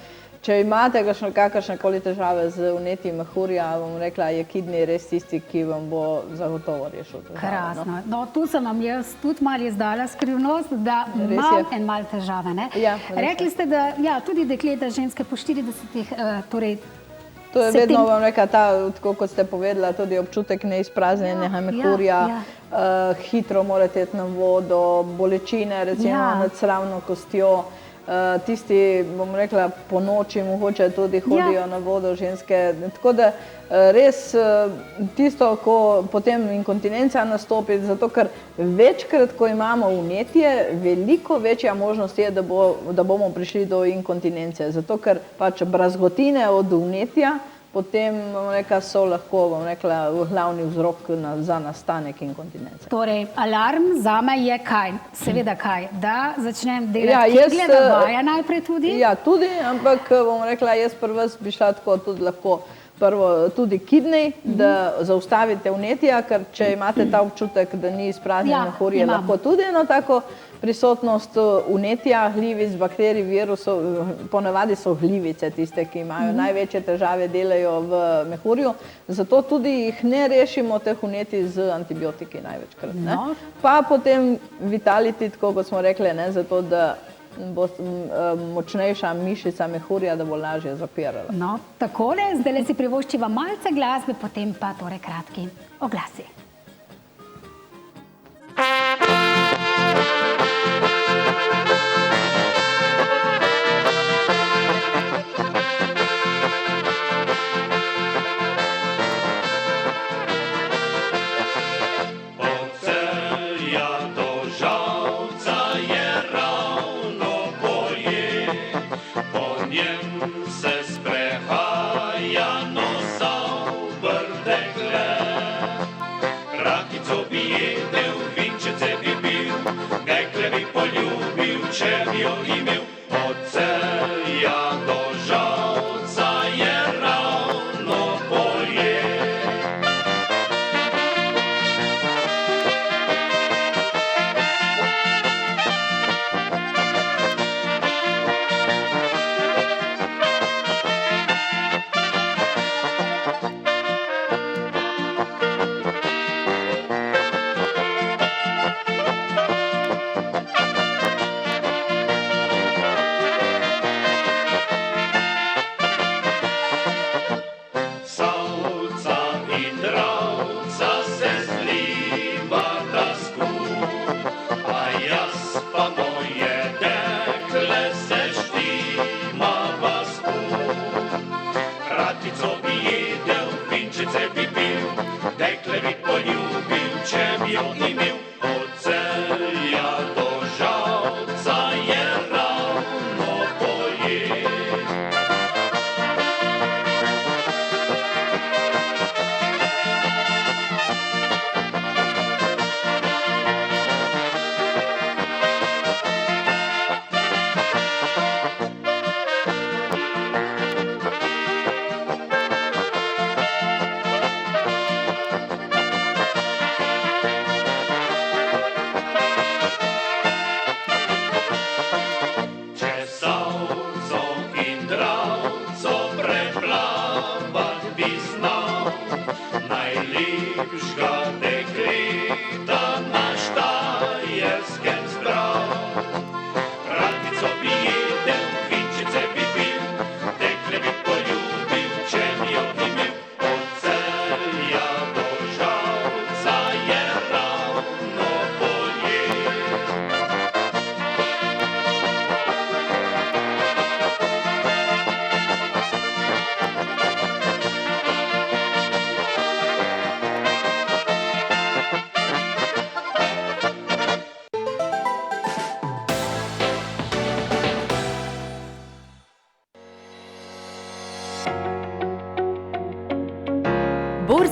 C: če imate kakršnekoli težave z vnetji mehurja, bom rekla, je kidney res tisti, ki vam bo zagotovo rešil težave.
B: Krasno. No, tu sem vam jaz tudi malo izdala skrivnost, da imam en mal težave, ne? Rekli ste, da tudi dekleta, ženske po 40-ih, torej
C: to je vedno, bom rekla, tako kot ste povedala, tudi občutek neizpraznjenega mehurja, hitro morate iti na vodo, bolečine, recimo nad sravno kostjo. Tisti, bom rekla, po noči mogoče tudi hodijo na vodo ženske. Tako da res tisto, ko potem inkontinenca nastopi, zato ker večkrat, ko imamo vnetje, veliko večja možnost je, da bomo prišli do inkontinence. Zato ker pač brazgotine od vnetja potem, bom rekla, so lahko, bom rekla, glavni vzrok za nastanek inkontinence.
B: Torej, alarm zame je kaj? Seveda kaj? Da začnem delati keglje, da vaja najprej tudi?
C: Ja, tudi, ampak bom rekla, jaz pri vas bi šla tako tudi lahko prvo tudi kidney, da zaustavite vnetja, ker če imate ta občutek, da ni izpraznjeno mehurje, lahko tudi eno tako prisotnost vnetja, glivic, bakterij, virusov, ponavadi so glivice tiste, ki imajo največje težave, delajo v mehurju, zato tudi jih ne rešimo teh vnetij z antibiotiki največkrat. Pa potem vitality, tako kot smo rekli, zato da bo močnejša mišica mehurja, da bo lažje zapirala.
B: No, takole, zdaj si privoščiva malce glasbe, potem pa torej kratki oglasi.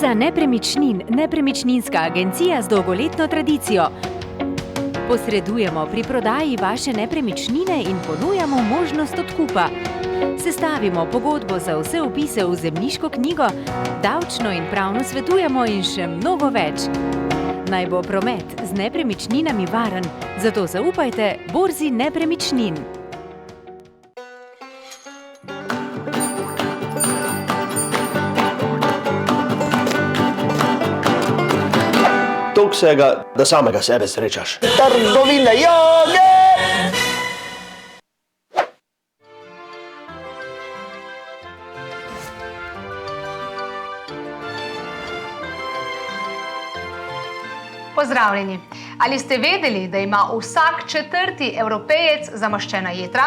E: Borza nepremičnin, nepremičninska agencija z dolgoletno tradicijo. Posredujemo pri prodaji vaše nepremičnine in ponujamo možnost odkupa. Sestavimo pogodbo za vse vpise v zemljiško knjigo, davčno in pravno svetujemo in še mnogo več. Naj bo promet z nepremičninami varen, zato zaupajte Borzi nepremičnin.
G: Toliko vsega, da samega sebe srečaš. Trgovine, joge!
D: Pozdravljeni. Ali ste vedeli, da ima vsak 4. Evropejec zamaščena jetra?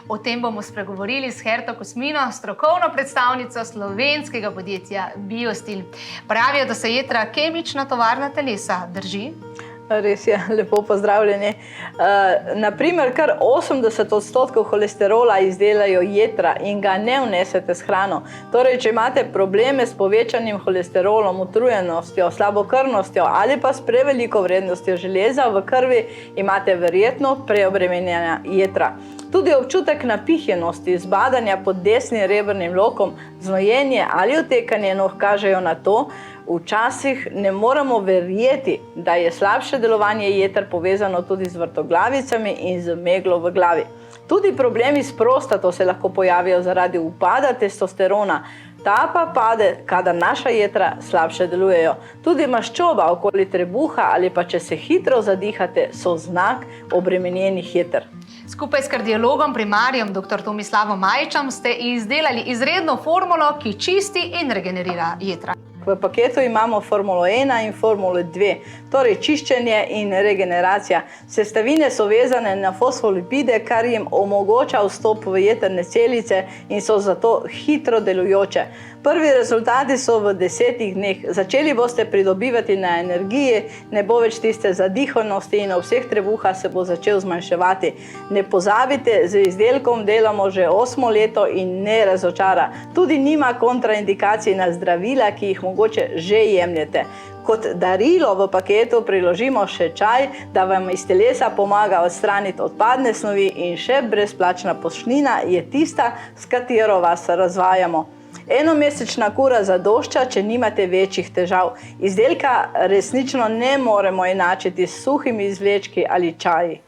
D: O tem bomo spregovorili s Herto Kosmino, strokovno predstavnico slovenskega podjetja Biostil. Pravijo, da so jetra kemična tovarna telesa. Drži?
C: Res je, lepo pozdravljeni. Naprimer, kar 80% holesterola izdelajo jetra in ga ne vnesete s hrano. Torej, če imate probleme s povečanim holesterolom, utrujenostjo, slabokrvnostjo ali pa s preveliko vrednostjo železa v krvi, imate verjetno preobremenjena jetra. Tudi občutek napihnjenosti, zbadanja pod desnim rebrnim lokom, znojenje ali otekanje nog kažejo na to. Včasih ne moremo verjeti, da je slabše delovanje jeter povezano tudi z vrtoglavicami in z meglo v glavi. Tudi problemi s prostato se lahko pojavijo zaradi upada testosterona. Ta pa pade, kadar naša jetra slabše delujejo. Tudi maščoba okoli trebuha ali pa če se hitro zadihate, so znak obremenjenih jeter.
D: Skupaj s kardiologom primarjem dr. Tomislavom Majičem ste izdelali izredno formulo, ki čisti in regenerira jetra.
C: V paketu imamo formulo 1 in formulo 2, torej čiščenje in regeneracija. Sestavine so vezane na fosfolipide, kar jim omogoča vstop v jetrne celice in so zato hitro delujoče. Prvi rezultati so v 10 dneh. Začeli boste pridobivati na energiji, ne bo več tiste zadihanosti in obseg trebuha se bo začel zmanjševati. Ne pozabite, z izdelkom delamo že 8 leto in ne razočara. Tudi nima kontraindikacij na zdravila, ki jih mogoče že jemljete. Kot darilo v paketu priložimo še čaj, da vam iz telesa pomaga odstraniti odpadne snovi in še brezplačna poštnina je tista, s katero vas razvajamo. Enomesečna kura zadošča, če nimate večjih težav. Izdelka resnično ne moremo enačiti s suhimi izvlečki ali čaji.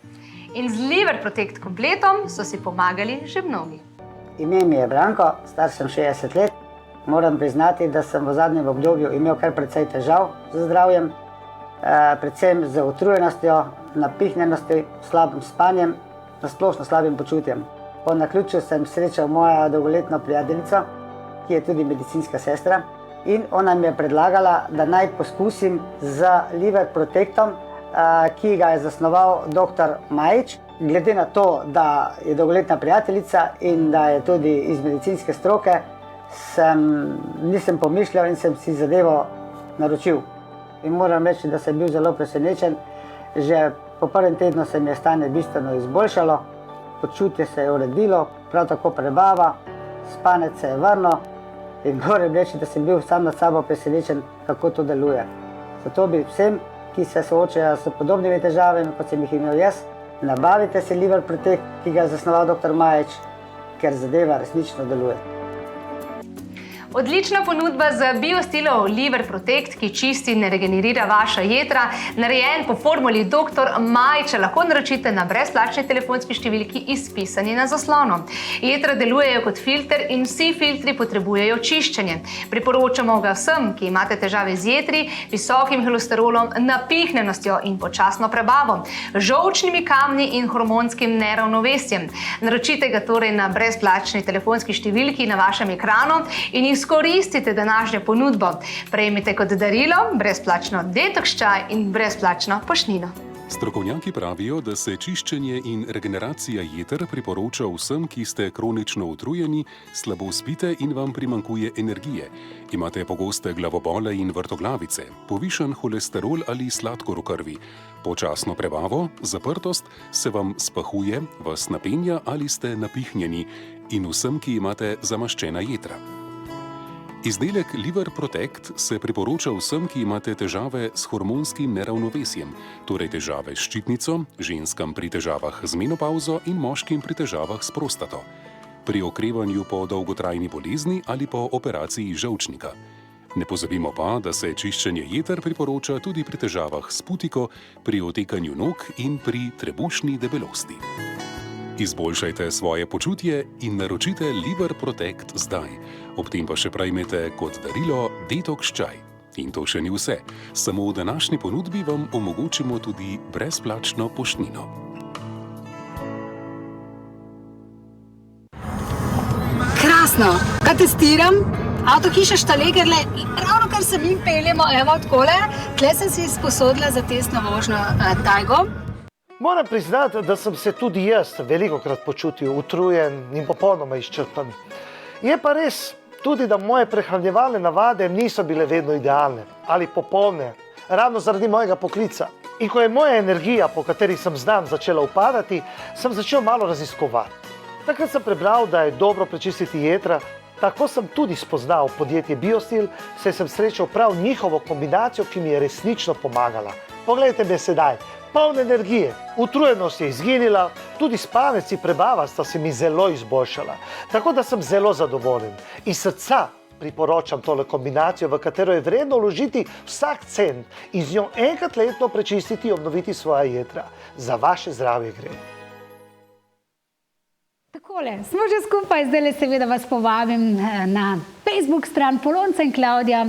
D: In z Liver Protect kompletom so si pomagali že mnogi.
V: Ime mi je Branko, star sem 60 let. Moram priznati, da sem v zadnjem obdobju imel kar precej težav z zdravjem, predvsem z utrujenostjo, napihnjenostjo, slabim spanjem, nasplošno slabim počutjem. Po naključju sem srečal mojo dolgoletno prijateljico, ki je tudi medicinska sestra, in ona mi je predlagala, da naj poskusim z Liver Protectom, ki ga je zasnoval dr. Majič. Glede na to, da je dolgoletna prijateljica in da je tudi iz medicinske stroke, nisem pomišljal in sem si zadevo naročil. In moram reči, da sem bil zelo presenečen. Že po prvem tednu se mi je stanje bistveno izboljšalo, počutje se je uredilo, prav tako prebava, spanec se je vrnil in moram reči, da sem bil sam nad sabo presenečen, kako to deluje. Zato bi vsem, ki se soočajo s podobnimi težavami, kot sem jih imel jaz, nabavite si Liver Protect, ki ga je zasnoval dr. Majič, ker zadeva resnično deluje.
D: Odlična ponudba za Biostilov Liver Protect, ki čisti in regenerira vaša jetra, narejen po formuli dr. Majiča, lahko naročite na brezplačni telefonski številki izpisani na zaslonu. Jetra delujejo kot filter in vsi filtri potrebujejo čiščenje. Priporočamo ga vsem, ki imate težave z jetri, visokim holesterolom, napihnjenostjo in počasno prebavo, žolčnimi kamni in hormonskim neravnovesjem. Naročite ga torej na brezplačni telefonski številki na vašem ekranu in izkoristite današnjo ponudbo. Prejmite kot darilo brezplačno detoks čaj in brezplačno poštnino.
W: Strokovnjaki pravijo, da se čiščenje in regeneracija jeter priporoča vsem, ki ste kronično utrujeni, slabo spite in vam primanjkuje energije. Imate pogoste glavobole in vrtoglavice, povišan holesterol ali sladkor v krvi, počasno prebavo, zaprtost, se vam spahuje, vas napenja ali ste napihnjeni in vsem, ki imate zamaščena jetra. Izdelek Liver Protect se priporoča vsem, ki imate težave s hormonskim neravnovesjem, torej težave s ščitnico, ženskam pri težavah z menopavzo in moškim pri težavah s prostato, pri okrevanju po dolgotrajni bolezni ali po operaciji žolčnika. Ne pozabimo pa, da se čiščenje jeter priporoča tudi pri težavah s putiko, pri otekanju nog in pri trebušni debelosti. Izboljšajte svoje počutje in naročite Liver Protect zdaj. Ob tem pa še prejmete kot darilo detoks čaj. In to še ni vse. Samo v današnji ponudbi vam omogočimo tudi brezplačno poštnino.
B: Krasno, ga testiram. Avtohiša Štalegerle, ravno kar se mi peljemo, evo takole. Tle sem si sposodila za testno vožnjo Taigo.
F: Moram priznati, da sem se tudi jaz velikokrat počutil utrujen in popolnoma izčrpan. Je pa res tudi, da moje prehranjevalne navade niso bile vedno idealne ali popolne, ravno zaradi mojega poklica. In ko je moja energija, po kateri sem znan, začela upadati, sem začel malo raziskovati. Takrat sem prebral, da je dobro prečistiti jetra, tako sem tudi spoznal podjetje Biostil, saj sem srečal prav njihovo kombinacijo, ki mi je resnično pomagala. Poglejte me sedaj. Poln energije, utrujenost je izginila, tudi spanec in prebava sta se mi zelo izboljšala. Tako da sem zelo zadovoljen. Iz srca priporočam tole kombinacijo, v katero je vredno vložiti vsak cent in z njo enkrat letno prečistiti in obnoviti svoja jetra. Za vaše zdravje gre.
B: Takole, smo že skupaj, zdaj seveda vas povabim na Facebook stran Polonca in Klavdija.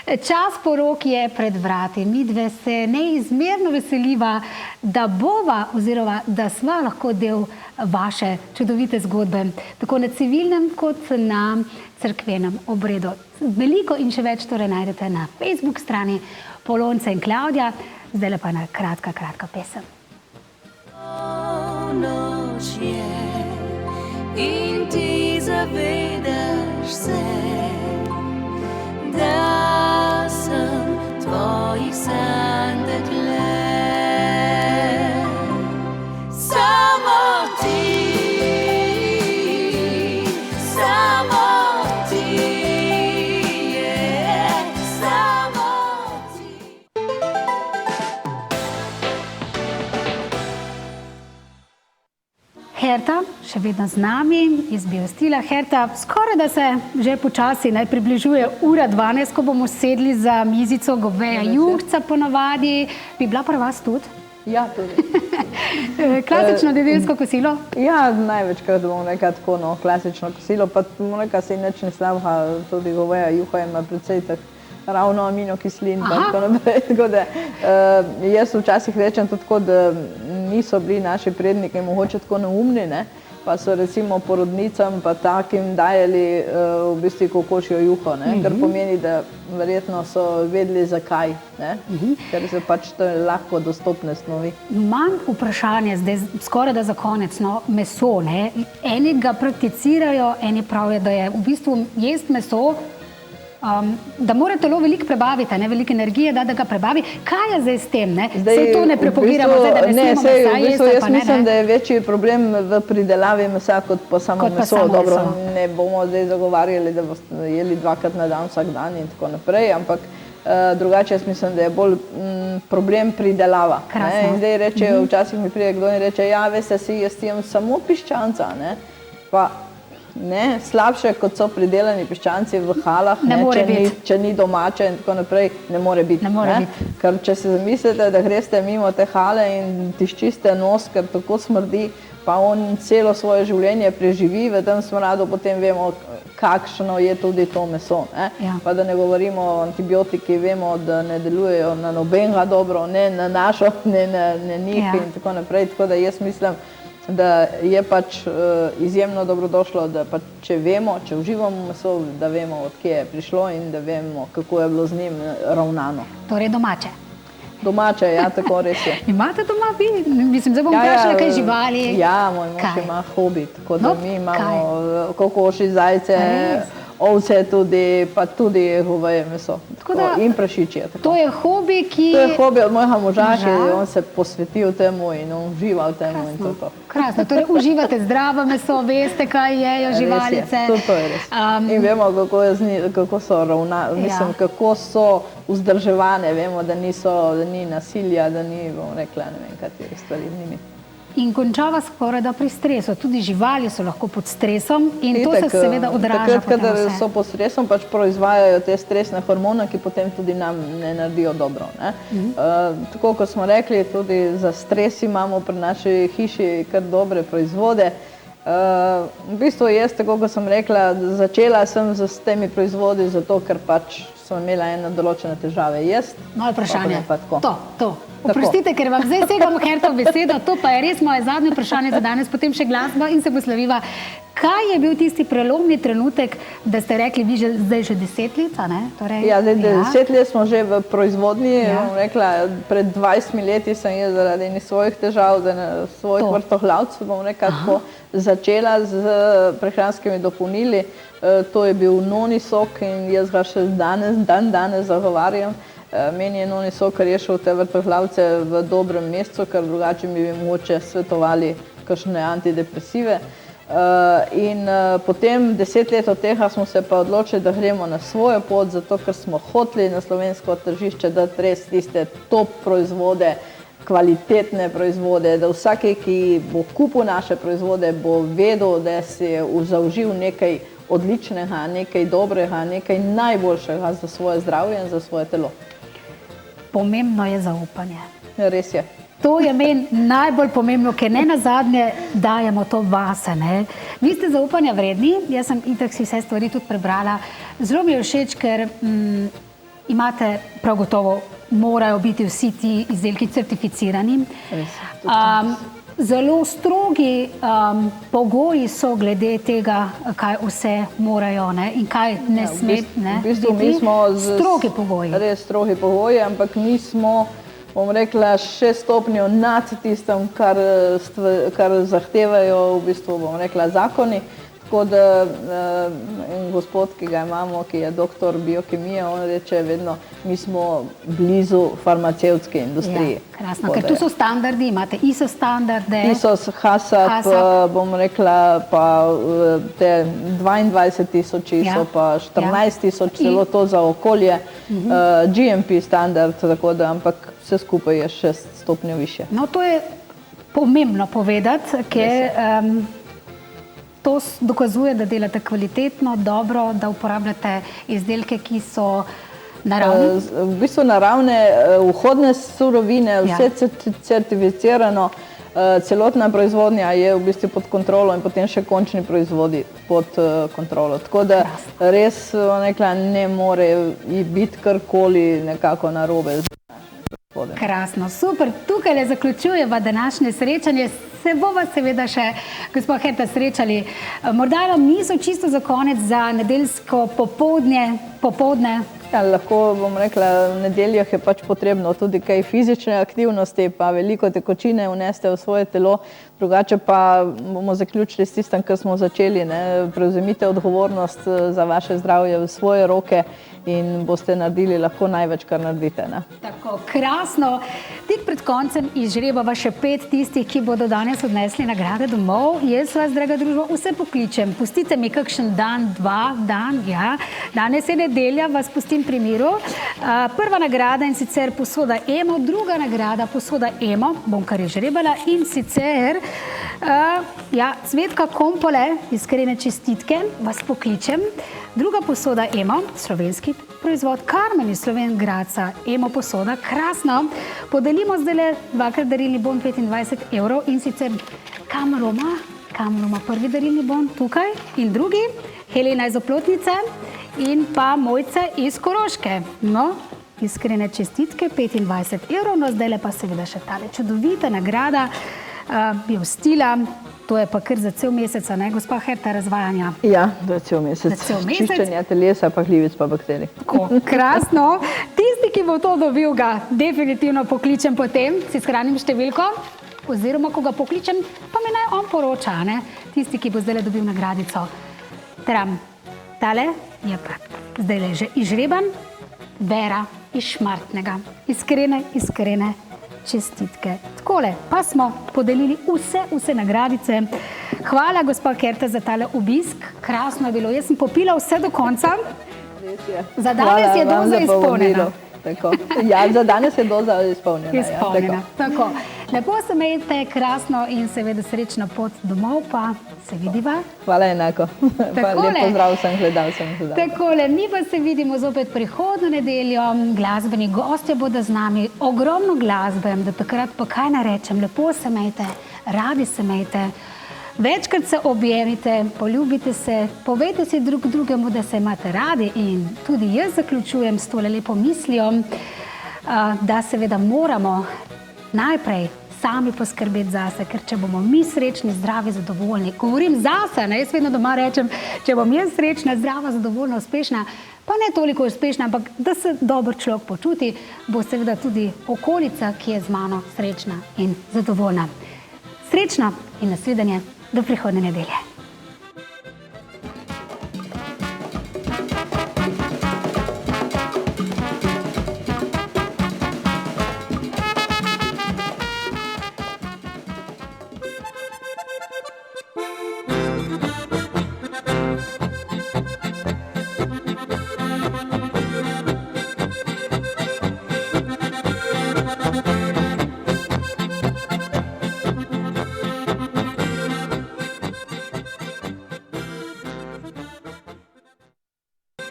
B: Čas porok je pred vrati. Midve se neizmerno veseliva, da bova oziroma da sva lahko del vaše čudovite zgodbe, tako na civilnem kot na cerkvenem obredu. Veliko in še več torej najdete na Facebook strani Polonca in Klavdija. Zdaj pa na kratka pesem.
A: Noč je in ti zavedaš se, da sem tvojih sanj dekle. Samo ti, samo ti, samo ti.
B: Herta, še vedno z nami, iz Biostila. Herta, skoraj da se že počasi približuje ura 12, ko bomo sedli za mizico goveja juhca ponavadi. Bi bila pri vas tudi?
C: Ja, tudi.
B: Klasično nedeljsko kosilo?
C: Ja, največkrat bomo rekla tako, no, klasično kosilo, pa bomo rekla se nič ne slabha, tudi goveja juha ima precej ravno aminokislin, pa tako naprej. Tako da jaz včasih rečem tudi tako, da niso bili naši predniki mogoče tako neumni, ne? Pa so recimo porodnicam pa takim dajali v bistvu kokošjo juho, ne? Kar pomeni, da verjetno so vedeli zakaj, ne? Ker so pač to lahko dostopne snovi.
B: Imam vprašanje zdaj skoraj da za konec, no, meso, ne? Eni ga prakticirajo, eni pravijo, da je v bistvu jest meso, da mora telo veliko prebaviti, veliko energije, da ga prebavi. Kaj je zdaj s tem? Saj to ne propagiramo, da ne smemo mesa jesti.
C: Jaz mislim, da je večji problem v pridelavi mesa kot pa samo meso. Dobro, ne bomo zdaj zagovarjali, da boste jeli dvakrat na dan vsak dan in tako naprej, ampak drugače jaz mislim, da je bolj problem pridelava. In zdaj reče, včasih mi pride kdo in reče, ja, veste, jaz jem samo piščanca, ne? Pa ne, slabše kot so pridelani piščanci v halah, če ni domače in tako naprej, ne more biti. Ker če si zamislite, da greste mimo te hale in tiščiste nos, ker tako smrdi, pa on celo svoje življenje preživi v tem smradu, potem vemo, kakšno je tudi to meso. Pa da ne govorimo o antibiotiki, vemo, da ne delujejo na nobenega dobro, ne na našo, ne na njih in tako naprej. Tako da jaz mislim, da je pač izjemno dobrodošlo, da pač če vemo, če uživamo meso, da vemo, od kje je prišlo in da vemo, kako je bilo z njim ravnano.
B: Torej domače.
C: Domače, ja, tako res je.
B: Imate doma vi? Mislim, zdaj bom vprašala kaj živali.
C: Ja, moj mož ima hobi, tako da mi imamo kokoši, zajce, ovce tudi, pa tudi goveje meso. In prašičje.
B: To je hobi, ki...
C: To je hobi od mojega moža, ki on se posvetil temu in on uživa v temu in to.
B: Krasno, torej uživate zdravo meso, veste, kaj jejo živalice.
C: To je res. In vemo, kako so mislim, kako so vzdrževane, vemo, da ni nasilja, da ni, bom rekla, ne vem, katerih stvari z njimi.
B: In končava skoraj da pri stresu. Tudi živali so lahko pod stresom in to se seveda odraža.
C: Takrat, kadar so pod stresom, pač proizvajajo te stresne hormone, ki potem tudi nam ne naredijo dobro. Tako, kot smo rekli, tudi za stres imamo pri naši hiši kar dobre proizvode. V bistvu jaz, tako kot sem rekla, začela sem s temi proizvodi zato, ker pač sem imela ene določene težave jesti.
B: Moje vprašanje. To. Oprostite, ker vam zdaj segamo Herto besedo, to pa je res moje zadnje vprašanje za danes, potem še glasba in se poslaviva. Kaj je bil tisti prelomni trenutek, da ste rekli, vi zdaj že 10 let, ne?
C: Ja, 10 let smo že v proizvodnji, rekla, pred 20 leti sem jaz zaradi enih svojih težav, svojih vrtohlavcev, bom rekla tako, začela z prehranskimi dopolnili. To je bil noni sok in jaz ga še danes zagovarjam. Meni je noni sok rešil te vrtohlavce v dobrem mesecu, ker drugače mi bi mogoče svetovali kakšne antidepresive. In potem 10 let od tega smo se pa odločili, da gremo na svojo pot, zato ker smo hoteli na slovensko tržišče dati res tiste top proizvode, kvalitetne proizvode, da vsaki, ki bo kupil naše proizvode, bo vedel, da si je zaužil nekaj odličnega, nekaj dobrega, nekaj najboljšega za svoje zdravje in za svoje telo.
B: Pomembno je zaupanje.
C: Res je.
B: To je meni najbolj pomembno, ker ne nazadnje dajemo to vase. Vi ste zaupanja vredni, jaz sem itak si vse stvari tudi prebrala. Zelo mi je všeč, ker imate prav gotovo, morajo biti vsi ti izdelki certificirani. Zelo strogi pogoji so glede tega, kaj vse morajo in kaj ne sme biti. Strogi pogoji.
C: Res strogi pogoji, ampak mi smo, bom rekla, 6 stopnjev nad tistem, kar zahtevajo v bistvu, bom rekla, zakoni. Tako da gospod, ki ga imamo, ki je doktor biokemije, on reče vedno, mi smo blizu farmacevtske industrije.
B: Krasno, ker tu so standardi, imate ISO standarde.
C: ISO, HACCP, bom rekla, pa te 22.000 ISO, pa 14.000, celo to za okolje, GMP standard, tako da, ampak vse skupaj je 6 stopnjev više.
B: No, to je pomembno povedati, ker to dokazuje, da delate kvalitetno, dobro, da uporabljate izdelke, ki so naravne.
C: V bistvu naravne, vhodne surovine, vse certificirano, celotna proizvodnja je v bistvu pod kontrolo in potem še končni proizvodi pod kontrolo. Tako da res ne more biti karkoli nekako narobe.
B: Krasno, super. Tukaj zaključujeva današnje srečanje. Se bova seveda še, gospod Herta, srečali. Morda vam niso čisto za konec za nedeljsko popoldne.
C: Ja, lahko, bom rekla, v nedeljah je pač potrebno tudi kaj fizične aktivnosti, pa veliko tekočine vneste v svoje telo. Drugače pa bomo zaključili s tistem, kar smo začeli. Prevzemite odgovornost za vaše zdravje v svoje roke in boste naredili lahko največ, kar naredite.
B: Tako, krasno. Tik pred koncem izžrebava še 5 tistih, ki bodo danes odnesli nagrade domov. Jaz vas, draga družba, vse pokličem. Pustite mi kakšen dan, 2 dan, ja. Danes je nedelja, vas pustim pri miru. Prva nagrada in sicer posoda Emo, druga nagrada posoda Emo, bom kar izžrebala, in sicer Cvetka Kompole, iskrene čestitke, vas pokličem. Druga posoda Emo, slovenski proizvod, Karmen iz Slovenj Gradca, Emo posoda, krasno. Podelimo zdaj dvakrat darilni bon 25 € in sicer kam Roma, prvi darilni bon tukaj in drugi, Helena iz Oplotnice in pa Mojca iz Koroške. No, iskrene čestitke, 25 €, no zdaj pa seveda še tale čudovita nagrada, Biostila. To je pa kar za cel mesec, ne, gospa Herta, razvajanja?
C: Ja, za cel mesec. Čiščenja telesa, pa glivic, pa bakterij.
B: Krasno. Tisti, ki bo to dobil, ga definitivno pokličem potem, si shranim številko, oziroma ko ga pokličem, pa mi naj on poroča, ne, tisti, ki bo zdaj dobil nagradico. Tale je pa zdaj le že izžreban, Vera iz Šmartnega. Iskrene čestitke. Takole, pa smo podelili vse nagradice. Hvala, gospa Kerta, za tale obisk. Krasno je bilo. Jaz sem popila vse do konca. Za danes je doza izpolnjena.
C: Tako. Ja, za danes je doza izpolnjena.
B: Izpolnjena. Tako. Lepo se imejte, krasno in seveda srečna pot domov, pa se vidiva.
C: Hvala enako. Pa lep pozdrav vsem gledalcem.
B: Takole, mi pa se vidimo zopet prihodnjo nedeljo. Glasbeni gostje bodo z nami, ogromno glasbe, da takrat pa kaj narečem, lepo se imejte, radi se imejte. Večkrat se objemite, poljubite se, povejte si drug drugemu, da se imate radi in tudi jaz zaključujem s tole lepo mislijo, da seveda moramo najprej sami poskrbeti zase, ker če bomo mi srečni, zdravi, zadovoljni, govorim zase, jaz vedno doma rečem, če bom jaz srečna, zdrava, zadovoljna, uspešna, pa ne toliko uspešna, ampak da se dober človek počuti, bo seveda tudi okolica, ki je z mano srečna in zadovoljna. Srečno in nasvidenje. Do prihodnje nedelje.